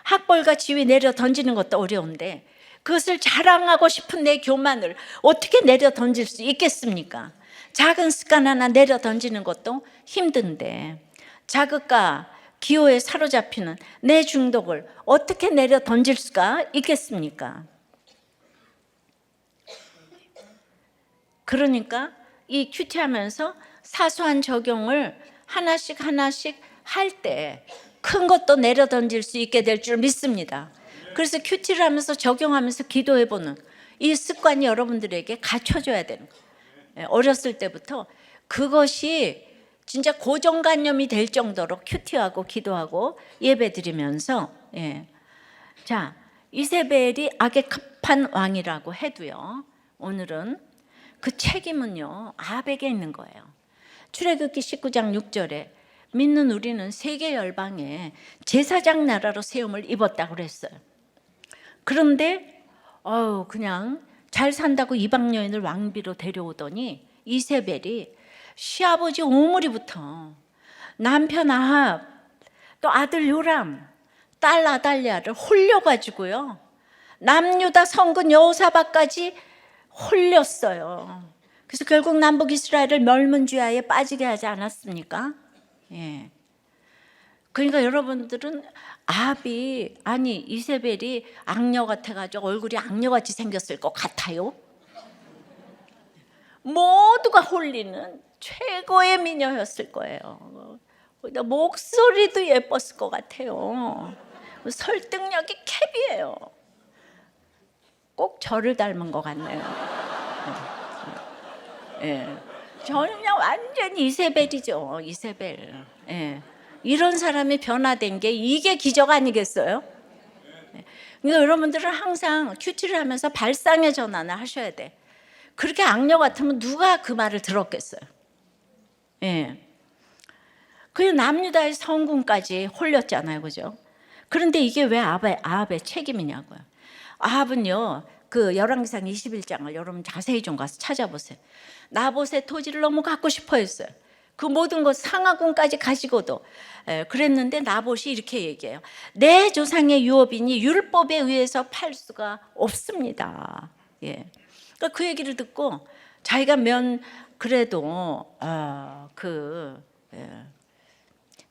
학벌과 지위 내려 던지는 것도 어려운데 그것을 자랑하고 싶은 내 교만을 어떻게 내려 던질 수 있겠습니까? 작은 습관 하나 내려 던지는 것도 힘든데 자극과 기호에 사로잡히는 내 중독을 어떻게 내려 던질 수가 있겠습니까? 그러니까 이 큐티하면서 사소한 적용을 하나씩 할 때 큰 것도 내려 던질 수 있게 될 줄 믿습니다. 그래서 큐티를 하면서 적용하면서 기도해보는 이 습관이 여러분들에게 갖춰져야 되는 거예요. 어렸을 때부터 그것이 진짜 고정관념이 될 정도로 큐티하고 기도하고 예배드리면서 자, 이세벨이 악에 급한 왕이라고 해도요, 오늘은 그 책임은요 아합에게 있는 거예요. 출애굽기 19장 6절에 믿는 우리는 세계 열방에 제사장 나라로 세움을 입었다고 그랬어요. 그런데 그냥 잘 산다고 이방 여인을 왕비로 데려오더니 이세벨이 시아버지 오므리부터 남편 아합, 또 아들 요람, 딸 아달랴를 홀려가지고요, 남유다 성군 여호사밧까지 홀렸어요. 그래서 결국 남북 이스라엘을 멸문지하에 빠지게 하지 않았습니까? 예. 그러니까 여러분들은 아합이, 아니 이세벨이 악녀 같아가지고 얼굴이 악녀같이 생겼을 것 같아요? 모두가 홀리는 최고의 미녀였을 거예요. 목소리도 예뻤을 것 같아요. 설득력이 캡이에요. 꼭 저를 닮은 것 같네요. 예. 저는 그냥 완전히 이세벨이죠. 이세벨. 예. 이런 사람이 변화된 게 이게 기적 아니겠어요? 그러니까 여러분들은 항상 큐티를 하면서 발상의 전환을 하셔야 돼. 그렇게 악녀 같으면 누가 그 말을 들었겠어요? 예. 그 남유다의 성군까지 홀렸잖아요, 그죠? 그런데 이게 왜 아합의 책임이냐고요. 아합은요, 그 열왕기상 21장을 여러분 자세히 좀 가서 찾아보세요. 나봇의 토지를 너무 갖고 싶어 했어요. 그 모든 것 상하군까지 가지고도 그랬는데 나봇이 이렇게 얘기해요. 내 조상의 유업이니 율법에 의해서 팔 수가 없습니다. 예. 그러니까 그 얘기를 듣고 자기가 그래도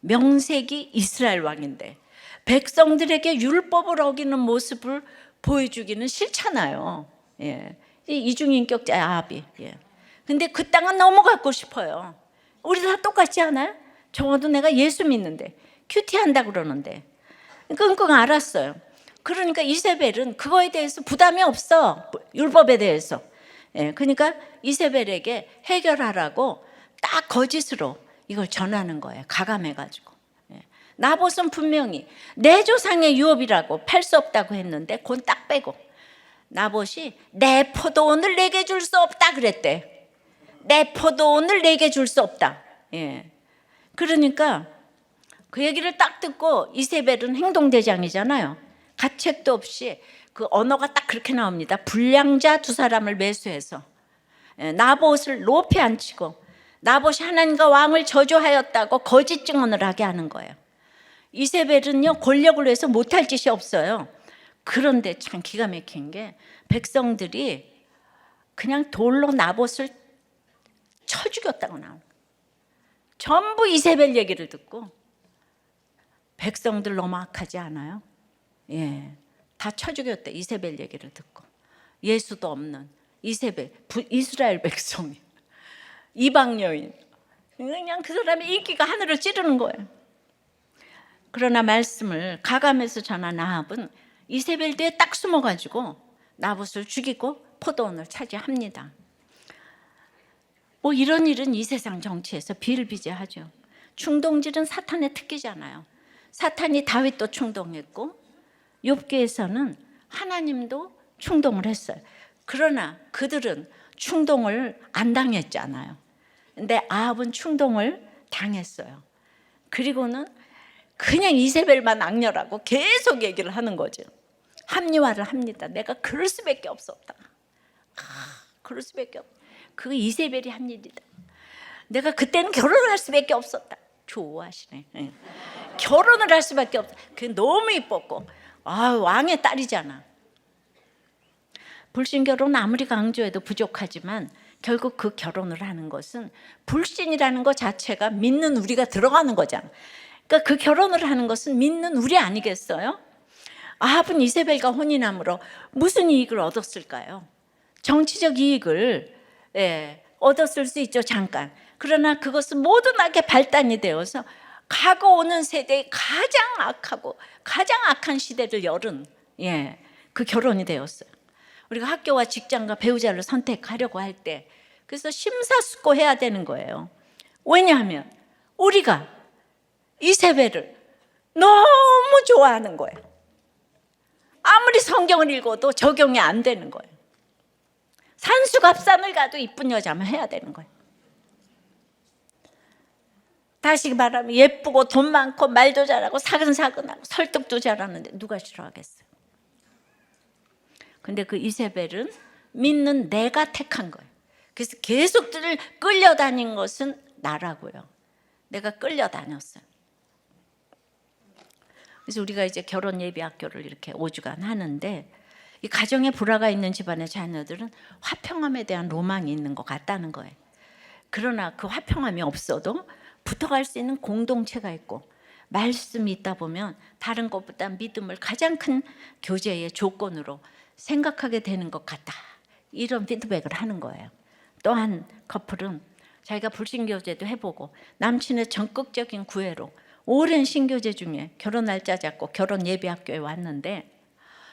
명색이 이스라엘 왕인데 백성들에게 율법을 어기는 모습을 보여주기는 싫잖아요. 예. 이중인격자 아합이. 예. 근데 그 땅은 너무 갖고 싶어요. 우리 다 똑같지 않아요? 적어도 내가 예수 믿는데 큐티한다 그러는데 끙끙 앓았어요. 그러니까 이세벨은 그거에 대해서 부담이 없어, 율법에 대해서. 예. 그러니까 이세벨에게 해결하라고 딱 거짓으로 이걸 전하는 거예요. 가감해가지고. 예. 나봇은 분명히 내 조상의 유업이라고 팔 수 없다고 했는데 그건 딱 빼고 나봇이 내 포도원을 내게 줄 수 없다 그랬대. 내 포도원을 내게 줄 수 없다. 예. 그러니까 그 얘기를 딱 듣고 이세벨은 행동대장이잖아요. 가책도 없이 그 언어가 딱 그렇게 나옵니다. 불량자 두 사람을 매수해서 나봇을 높이 앉히고 나봇이 하나님과 왕을 저주하였다고 거짓 증언을 하게 하는 거예요. 이세벨은요 권력을 위해서 못할 짓이 없어요. 그런데 참 기가 막힌 게 백성들이 그냥 돌로 나봇을 쳐 죽였다고 나와요. 전부 이세벨 얘기를 듣고 백성들 너무 악하지 않아요? 예, 다 쳐 죽였대. 이세벨 얘기를 듣고. 예수도 없는 이세벨, 이스라엘 백성이, 이방 여인, 그냥 그 사람의 인기가 하늘을 찌르는 거예요. 그러나 말씀을 가감해서 전한 아합은 이세벨 뒤에 딱 숨어가지고 나봇을 죽이고 포도원을 차지합니다. 뭐 이런 일은 이 세상 정치에서 비일비재하죠. 충동질은 사탄의 특기잖아요. 사탄이 다윗도 충동했고 욥기에서는 하나님도 충동을 했어요. 그러나 그들은 충동을 안 당했잖아요. 근데 아합은 충동을 당했어요. 그리고는 그냥 이세벨만 악녀라고 계속 얘기를 하는 거죠. 합리화를 합니다. 내가 그럴 수밖에 없었다. 그럴 수밖에 없다. 그거 이세벨이 한 일이다. 내가 그때는 결혼을 할 수밖에 없었다. 좋아하시네. 네. 결혼을 할 수밖에 없다. 그게 너무 이뻤고 왕의 딸이잖아. 불신 결혼 아무리 강조해도 부족하지만 결국 그 결혼을 하는 것은 불신이라는 것 자체가 믿는 우리가 들어가는 거잖아. 그러니까 그 결혼을 하는 것은 믿는 우리 아니겠어요? 아합은 이세벨과 혼인함으로 무슨 이익을 얻었을까요? 정치적 이익을 얻었을 수 있죠, 잠깐. 그러나 그것은 모든하게 발단이 되어서 가고 오는 세대의 가장 악하고 가장 악한 시대를 열은 그 결혼이 되었어요. 우리가 학교와 직장과 배우자를 선택하려고 할 때 그래서 심사숙고해야 되는 거예요. 왜냐하면 우리가 이세벨을 너무 좋아하는 거예요. 아무리 성경을 읽어도 적용이 안 되는 거예요. 산수갑산을 가도 이쁜 여자면 해야 되는 거예요. 다시 말하면 예쁘고 돈 많고 말도 잘하고 사근사근하고 설득도 잘하는데 누가 싫어하겠어요? 근데 그 이세벨은 믿는 내가 택한 거예요. 그래서 계속 끌려다닌 것은 나라고요. 내가 끌려다녔어요. 그래서 우리가 이제 결혼 예비 학교를 이렇게 5주간 하는데, 이 가정에 불화가 있는 집안의 자녀들은 화평함에 대한 로망이 있는 것 같다는 거예요. 그러나 그 화평함이 없어도 붙어갈 수 있는 공동체가 있고 말씀이 있다 보면 다른 것보다 믿음을 가장 큰 교제의 조건으로 생각하게 되는 것 같다. 이런 피드백을 하는 거예요. 또 한 커플은 자기가 불신교제도 해보고 남친의 적극적인 구애로 오랜 신교제 중에 결혼 날짜 잡고 결혼 예비학교에 왔는데,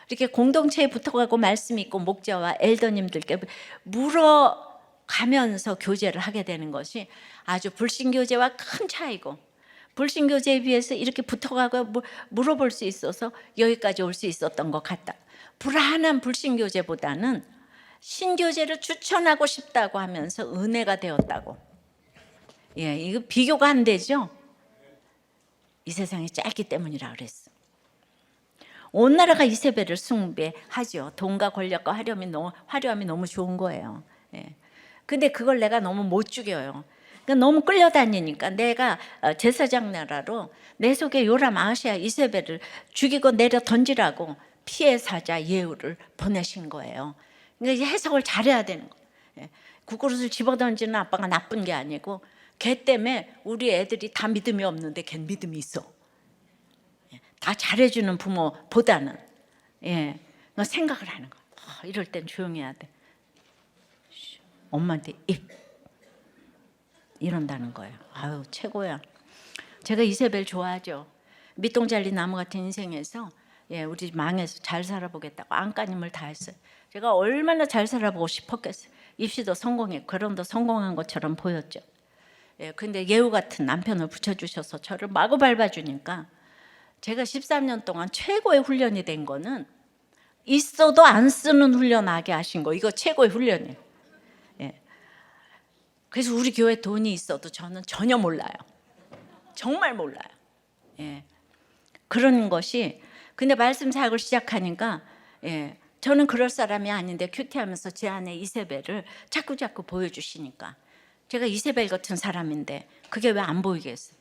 이렇게 공동체에 붙어가고 말씀이 있고 목자와 엘더님들께 물어가면서 교제를 하게 되는 것이 아주 불신교제와 큰 차이고, 불신교제에 비해서 이렇게 붙어가고 물어볼 수 있어서 여기까지 올 수 있었던 것 같다. 불안한 불신교제보다는 신교제를 추천하고 싶다고 하면서 은혜가 되었다고. 예, 이거 비교가 안 되죠? 이 세상이 짧기 때문이라 그랬어. 온 나라가 이세벨을 숭배하죠. 돈과 권력과 화려함이 너무 좋은 거예요. 예. 근데 그걸 내가 너무 못 죽여요. 그러니까 너무 끌려다니니까 내가 제사장 나라로 내 속에 요람, 아하시아, 이세벨을 죽이고 내려 던지라고 피해 사자 예후를 보내신 거예요. 그러니까 해석을 잘해야 되는 거예요. 예. 국그릇을 집어던지는 아빠가 나쁜 게 아니고 걔 때문에 우리 애들이 다 믿음이 없는데 걔는 믿음이 있어. 다 잘해주는 부모보다는 생각을 하는 거야. 이럴 땐 조용히 해야 돼. 엄마한테 입 이런다는 거예요. 아유, 최고야. 제가 이세벨 좋아하죠. 밑동잘린 나무 같은 인생에서 우리 망해서 잘 살아보겠다고 안간힘을 다했어요. 제가 얼마나 잘 살아보고 싶었겠어요. 입시도 성공했고 결혼도 성공한 것처럼 보였죠. 근데 예후 같은 남편을 붙여주셔서 저를 마구 밟아주니까 제가 13년 동안 최고의 훈련이 된 거는 있어도 안 쓰는 훈련하게 하신 거. 이거 최고의 훈련이에요. 그래서 우리 교회 돈이 있어도 저는 전혀 몰라요. 정말 몰라요. 그런 것이, 근데 말씀 사역을 시작하니까 저는 그럴 사람이 아닌데 큐티하면서 제 안에 이세벨을 자꾸 보여주시니까 제가 이세벨 같은 사람인데 그게 왜 안 보이겠어요?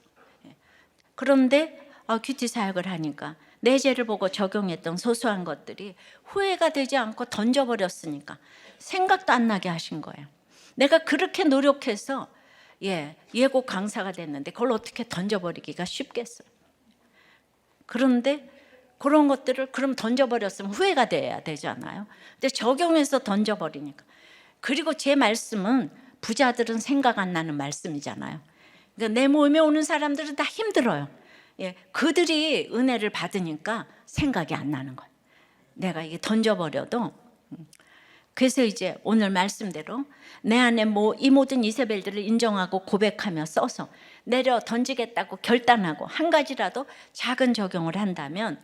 그런데 큐티 사역을 하니까 내 죄를 보고 적용했던 소소한 것들이 후회가 되지 않고 던져버렸으니까 생각도 안 나게 하신 거예요. 내가 그렇게 노력해서 예고 강사가 됐는데 그걸 어떻게 던져버리기가 쉽겠어요. 그런데 그런 것들을 그럼 던져버렸으면 후회가 돼야 되잖아요. 근데 적용해서 던져버리니까. 그리고 제 말씀은 부자들은 생각 안 나는 말씀이잖아요. 그러니까 내 모임에 오는 사람들은 다 힘들어요. 그들이 은혜를 받으니까 생각이 안 나는 거예요. 내가 이게 던져버려도. 그래서 이제 오늘 말씀대로 내 안에 이 모든 이세벨들을 인정하고 고백하며 써서 내려 던지겠다고 결단하고 한 가지라도 작은 적용을 한다면,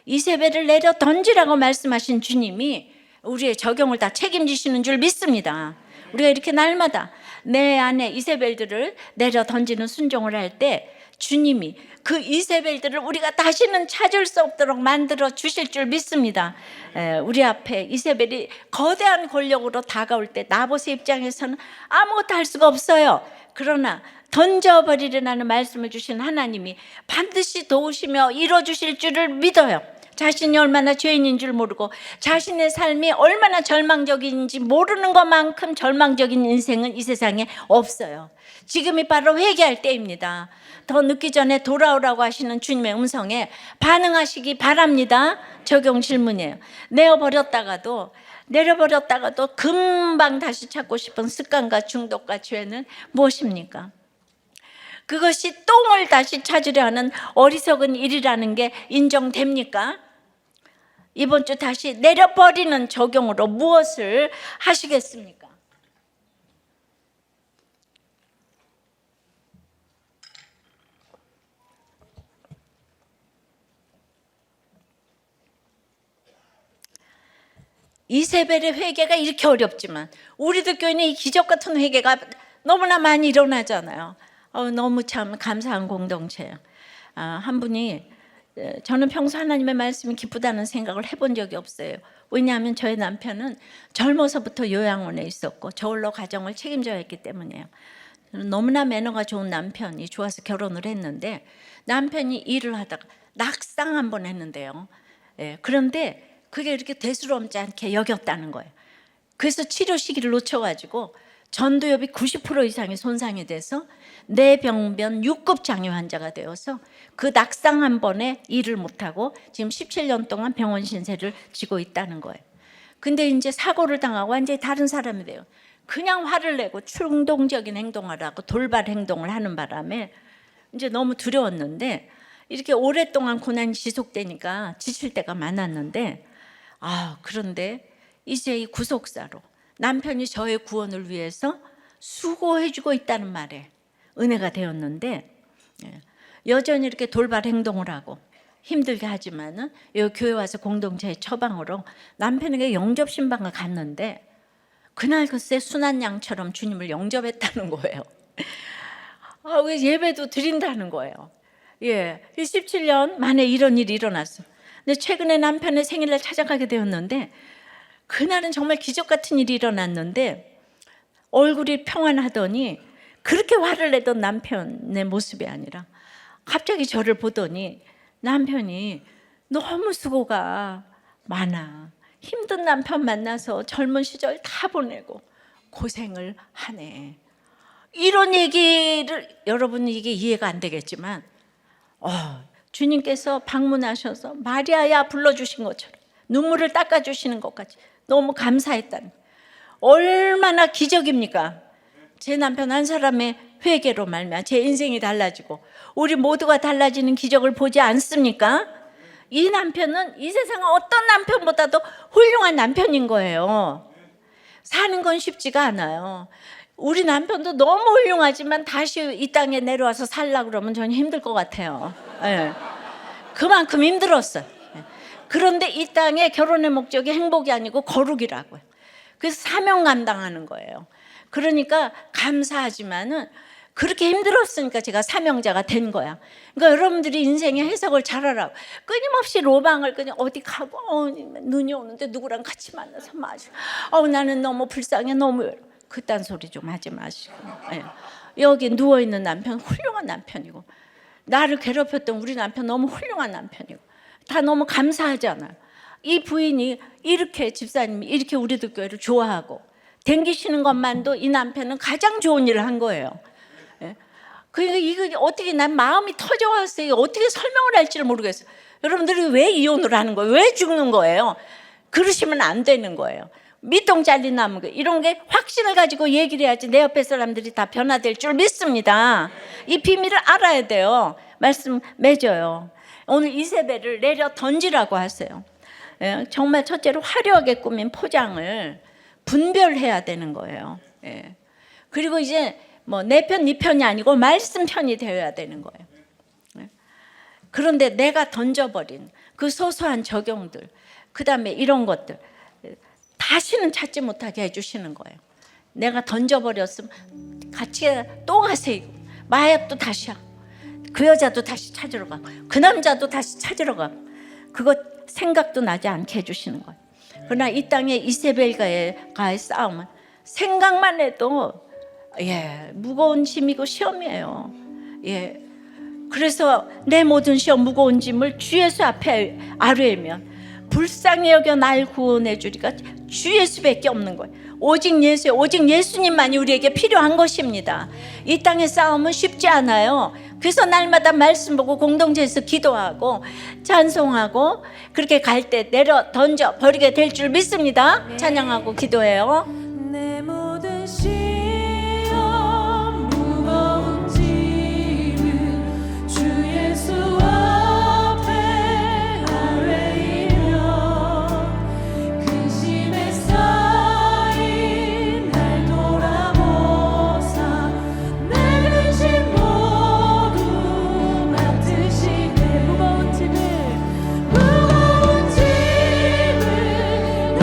이세벨을 내려 던지라고 말씀하신 주님이 우리의 적용을 다 책임지시는 줄 믿습니다. 우리가 이렇게 날마다 내 안에 이세벨들을 내려 던지는 순종을 할 때 주님이 그 이세벨들을 우리가 다시는 찾을 수 없도록 만들어 주실 줄 믿습니다. 우리 앞에 이세벨이 거대한 권력으로 다가올 때 나봇의 입장에서는 아무것도 할 수가 없어요. 그러나 던져버리라는 말씀을 주신 하나님이 반드시 도우시며 이뤄주실 줄을 믿어요. 자신이 얼마나 죄인인 줄 모르고 자신의 삶이 얼마나 절망적인지 모르는 것만큼 절망적인 인생은 이 세상에 없어요. 지금이 바로 회개할 때입니다. 더 늦기 전에 돌아오라고 하시는 주님의 음성에 반응하시기 바랍니다. 적용 질문이에요. 내려버렸다가도 금방 다시 찾고 싶은 습관과 중독과 죄는 무엇입니까? 그것이 똥을 다시 찾으려 하는 어리석은 일이라는 게 인정됩니까? 이번 주 다시 내려버리는 적용으로 무엇을 하시겠습니까? 이세벨의 회개가 이렇게 어렵지만 우리들 교회는 이 기적 같은 회개가 너무나 많이 일어나잖아요. 너무 참 감사한 공동체예요. 한 분이 저는 평소 하나님의 말씀이 기쁘다는 생각을 해본 적이 없어요. 왜냐하면 저희 남편은 젊어서부터 요양원에 있었고 저홀로 가정을 책임져야 했기 때문이에요. 저는 너무나 매너가 좋은 남편이 좋아서 결혼을 했는데 남편이 일을 하다가 낙상 한 번 했는데요. 그런데 그게 이렇게 대수롭지 않게 여겼다는 거예요. 그래서 치료 시기를 놓쳐가지고 전두엽이 90% 이상이 손상이 돼서 뇌병변 6급 장애 환자가 되어서 그 낙상 한 번에 일을 못하고 지금 17년 동안 병원 신세를 지고 있다는 거예요. 근데 이제 사고를 당하고 완전히 다른 사람이 돼요. 그냥 화를 내고 충동적인 행동을 하고 돌발 행동을 하는 바람에 이제 너무 두려웠는데 이렇게 오랫동안 고난이 지속되니까 지칠 때가 많았는데 그런데 이제 이 구속사로 남편이 저의 구원을 위해서 수고해주고 있다는 말에 은혜가 되었는데 여전히 이렇게 돌발 행동을 하고 힘들게 하지만은 여기 교회 와서 공동체의 처방으로 남편에게 영접 신방을 갔는데 그날 글쎄 순한 양처럼 주님을 영접했다는 거예요. 예배도 드린다는 거예요. 17년 만에 이런 일이 일어났어. 근데 최근에 남편의 생일날 찾아가게 되었는데 그날은 정말 기적 같은 일이 일어났는데 얼굴이 평안하더니 그렇게 화를 내던 남편의 모습이 아니라 갑자기 저를 보더니 남편이 너무 수고가 많아. 힘든 남편 만나서 젊은 시절 다 보내고 고생을 하네. 이런 얘기를 여러분 이게 이해가 안 되겠지만 주님께서 방문하셔서 마리아야 불러주신 것처럼 눈물을 닦아주시는 것까지 너무 감사했다는 얼마나 기적입니까? 제 남편 한 사람의 회개로 말미암아 제 인생이 달라지고 우리 모두가 달라지는 기적을 보지 않습니까? 이 남편은 이 세상 어떤 남편보다도 훌륭한 남편인 거예요. 사는 건 쉽지가 않아요. 우리 남편도 너무 훌륭하지만 다시 이 땅에 내려와서 살려고 그러면 저는 힘들 것 같아요. 그만큼 힘들었어요. 그런데 이 땅에 결혼의 목적이 행복이 아니고 거룩이라고요. 그래서 사명 감당하는 거예요. 그러니까 감사하지만은 그렇게 힘들었으니까 제가 사명자가 된 거야. 그러니까 여러분들이 인생의 해석을 잘하라고. 끊임없이 로망을 그냥 어디 가고 눈이 오는데 누구랑 같이 만나서 마주. 나는 너무 불쌍해 너무 그딴 소리 좀 하지 마시고. 여기 누워있는 남편 훌륭한 남편이고 나를 괴롭혔던 우리 남편 너무 훌륭한 남편이고 다 너무 감사하잖아요. 이 부인이 이렇게 집사님이 이렇게 우리들 교회를 좋아하고 댕기시는 것만도 이 남편은 가장 좋은 일을 한 거예요. 그러니까 이거 어떻게 난 마음이 터져왔어요. 어떻게 설명을 할지를 모르겠어요. 여러분들이 왜 이혼을 하는 거예요? 왜 죽는 거예요? 그러시면 안 되는 거예요. 밑동 잘린 나무 이런 게 확신을 가지고 얘기를 해야지 내 옆에 사람들이 다 변화될 줄 믿습니다. 이 비밀을 알아야 돼요. 말씀 맺어요. 오늘 이세벨을 내려 던지라고 하세요. 정말 첫째로 화려하게 꾸민 포장을 분별해야 되는 거예요. 그리고 이제 뭐 내 편, 네 편이 아니고 말씀 편이 되어야 되는 거예요. 그런데 내가 던져버린 그 소소한 적용들, 그 다음에 이런 것들 다시는 찾지 못하게 해주시는 거예요. 내가 던져버렸으면 같이 또 가세요. 마약도 다시 하고 그 여자도 다시 찾으러 가고 그 남자도 다시 찾으러 가고 그거 생각도 나지 않게 해주시는 거예요. 그러나 이 땅에 이세벨과의 싸움은 생각만 해도 무거운 짐이고 시험이에요. 그래서 내 모든 시험 무거운 짐을 주 예수 앞에 아뢰면 불쌍히 여겨 날 구원해 주리가 주 예수밖에 없는 거예요. 오직 예수님만이 우리에게 필요한 것입니다. 이 땅의 싸움은 쉽지 않아요. 그래서 날마다 말씀 보고 공동체에서 기도하고 찬송하고 그렇게 갈 때 내려 던져 버리게 될 줄 믿습니다. 찬양하고 기도해요. 내 모든 시험 무거운 짐을 주 예수 앞에 아뢰이며 근심에 쌓인 날 돌아보사 내 근심 모두 맡으시네 무거운 짐을 나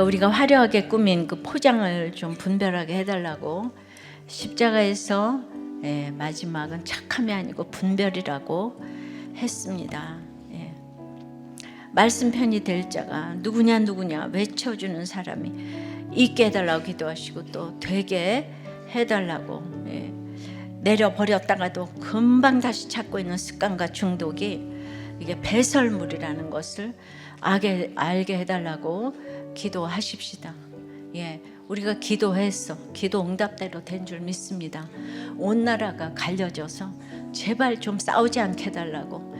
우리가 화려하게 꾸민 그 포장을 좀 분별하게 해달라고 십자가에서 마지막은 착함이 아니고 분별이라고 했습니다. 말씀편이 될 자가 누구냐 외쳐주는 사람이 있게 해달라고 기도하시고 또 되게 해달라고 내려버렸다가도 금방 다시 찾고 있는 습관과 중독이 이게 배설물이라는 것을 알게 해달라고 기도하십시다. 우리가 기도했어. 기도 응답대로 된 줄 믿습니다. 온 나라가 갈려져서 제발 좀 싸우지 않게 해달라고.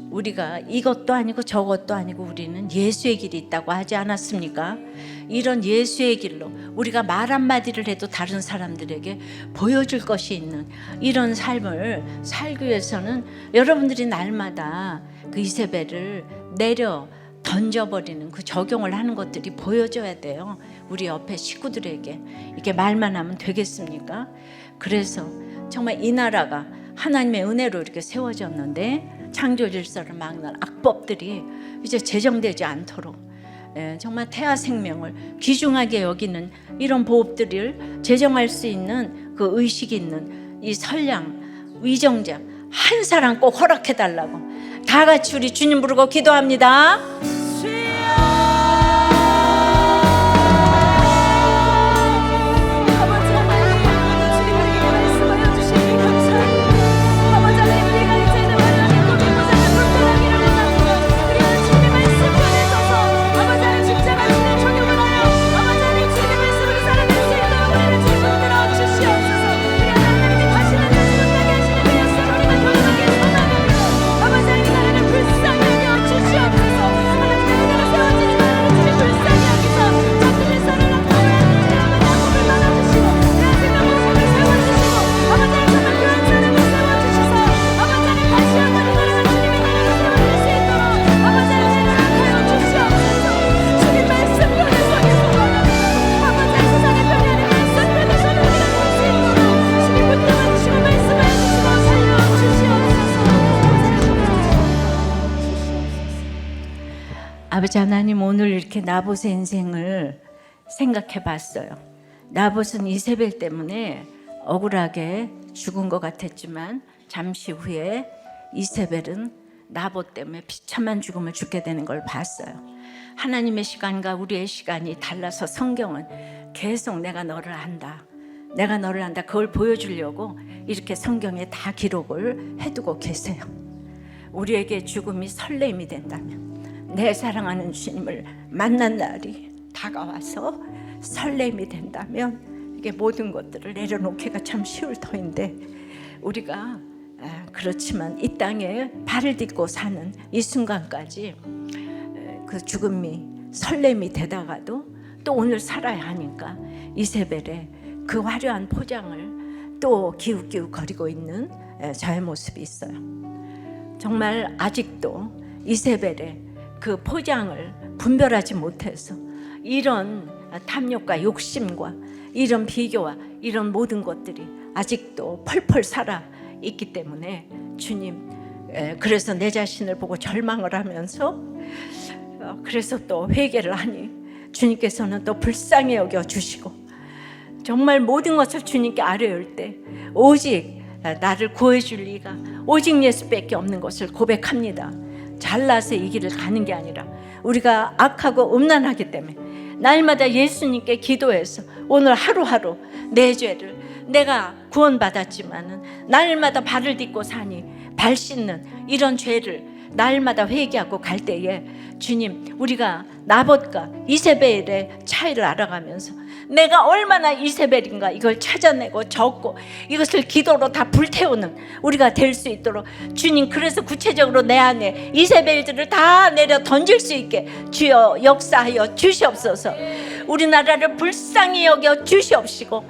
우리가 이것도 아니고 저것도 아니고 우리는 예수의 길이 있다고 하지 않았습니까? 이런 예수의 길로 우리가 말 한마디를 해도 다른 사람들에게 보여줄 것이 있는 이런 삶을 살기 위해서는 여러분들이 날마다 그 이세벨을 내려 던져버리는 그 적용을 하는 것들이 보여줘야 돼요. 우리 옆에 식구들에게. 이렇게 말만 하면 되겠습니까? 그래서 정말 이 나라가 하나님의 은혜로 이렇게 세워졌는데 창조 질서를 막는 악법들이 이제 제정되지 않도록 정말 태아 생명을 귀중하게 여기는 이런 보호법들을 제정할 수 있는 그 의식이 있는 이 선량 위정자 한 사람 꼭 허락해 달라고 다 같이 우리 주님 부르고 기도합니다. 아버지 하나님, 오늘 이렇게 나봇의 인생을 생각해 봤어요. 나봇은 이세벨 때문에 억울하게 죽은 것 같았지만 잠시 후에 이세벨은 나봇 때문에 비참한 죽음을 죽게 되는 걸 봤어요. 하나님의 시간과 우리의 시간이 달라서 성경은 계속 내가 너를 안다, 내가 너를 안다, 그걸 보여주려고 이렇게 성경에 다 기록을 해두고 계세요. 우리에게 죽음이 설렘이 된다면, 내 사랑하는 주님을 만난 날이 다가와서 설렘이 된다면 이게 모든 것들을 내려놓기가 참 쉬울 터인데, 우리가 그렇지만 이 땅에 발을 딛고 사는 이 순간까지 그 죽음이 설렘이 되다가도 또 오늘 살아야 하니까 이세벨의 그 화려한 포장을 또 기웃기웃거리고 있는 저의 모습이 있어요. 정말 아직도 이세벨의 그 포장을 분별하지 못해서 이런 탐욕과 욕심과 이런 비교와 이런 모든 것들이 아직도 펄펄 살아 있기 때문에 주님, 그래서 내 자신을 보고 절망을 하면서 그래서 또 회개를 하니 주님께서는 또 불쌍히 여겨 주시고, 정말 모든 것을 주님께 아뢰올 때 오직 나를 구해줄 리가 오직 예수밖에 없는 것을 고백합니다. 잘나서 이 길을 가는 게 아니라 우리가 악하고 음란하기 때문에 날마다 예수님께 기도해서 오늘 하루하루 내 죄를, 내가 구원받았지만은 날마다 발을 딛고 사니 발 씻는 이런 죄를 날마다 회개하고 갈 때에 주님, 우리가 나봇과 이세벨의 차이를 알아가면서 내가 얼마나 이세벨인가 이걸 찾아내고 적고 이것을 기도로 다 불태우는 우리가 될 수 있도록 주님, 그래서 구체적으로 내 안에 이세벨들을 다 내려 던질 수 있게 주여 역사하여 주시옵소서. 우리나라를 불쌍히 여겨 주시옵시고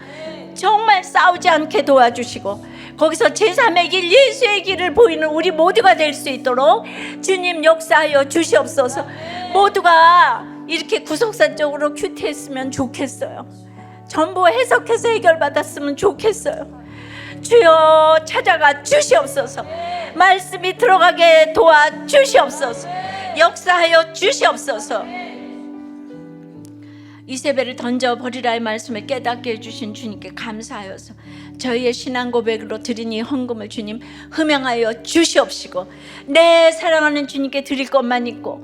정말 싸우지 않게 도와주시고 거기서 제3의 길, 예수의 길을 보이는 우리 모두가 될 수 있도록 주님 역사하여 주시옵소서. 모두가 이렇게 구속사적으로 큐티했으면 좋겠어요. 전부 해석해서 해결받았으면 좋겠어요. 주여 찾아가 주시옵소서. 말씀이 들어가게 도와주시옵소서. 역사하여 주시옵소서. 이세벨을 던져버리라의 말씀을 깨닫게 해주신 주님께 감사하여서 저희의 신앙 고백으로 드린 이 헌금을 주님 흠양하여 주시옵시고, 내 사랑하는 주님께 드릴 것만 있고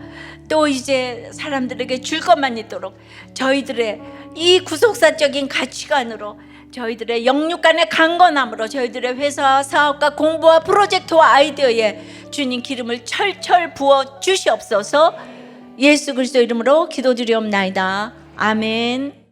또 이제 사람들에게 줄 것만 있도록 저희들의 이 구속사적인 가치관으로, 저희들의 영육간의 강건함으로, 저희들의 회사 사업과 공부와 프로젝트와 아이디어에 주님 기름을 철철 부어 주시옵소서. 예수 그리스도 이름으로 기도드리옵나이다. 아멘.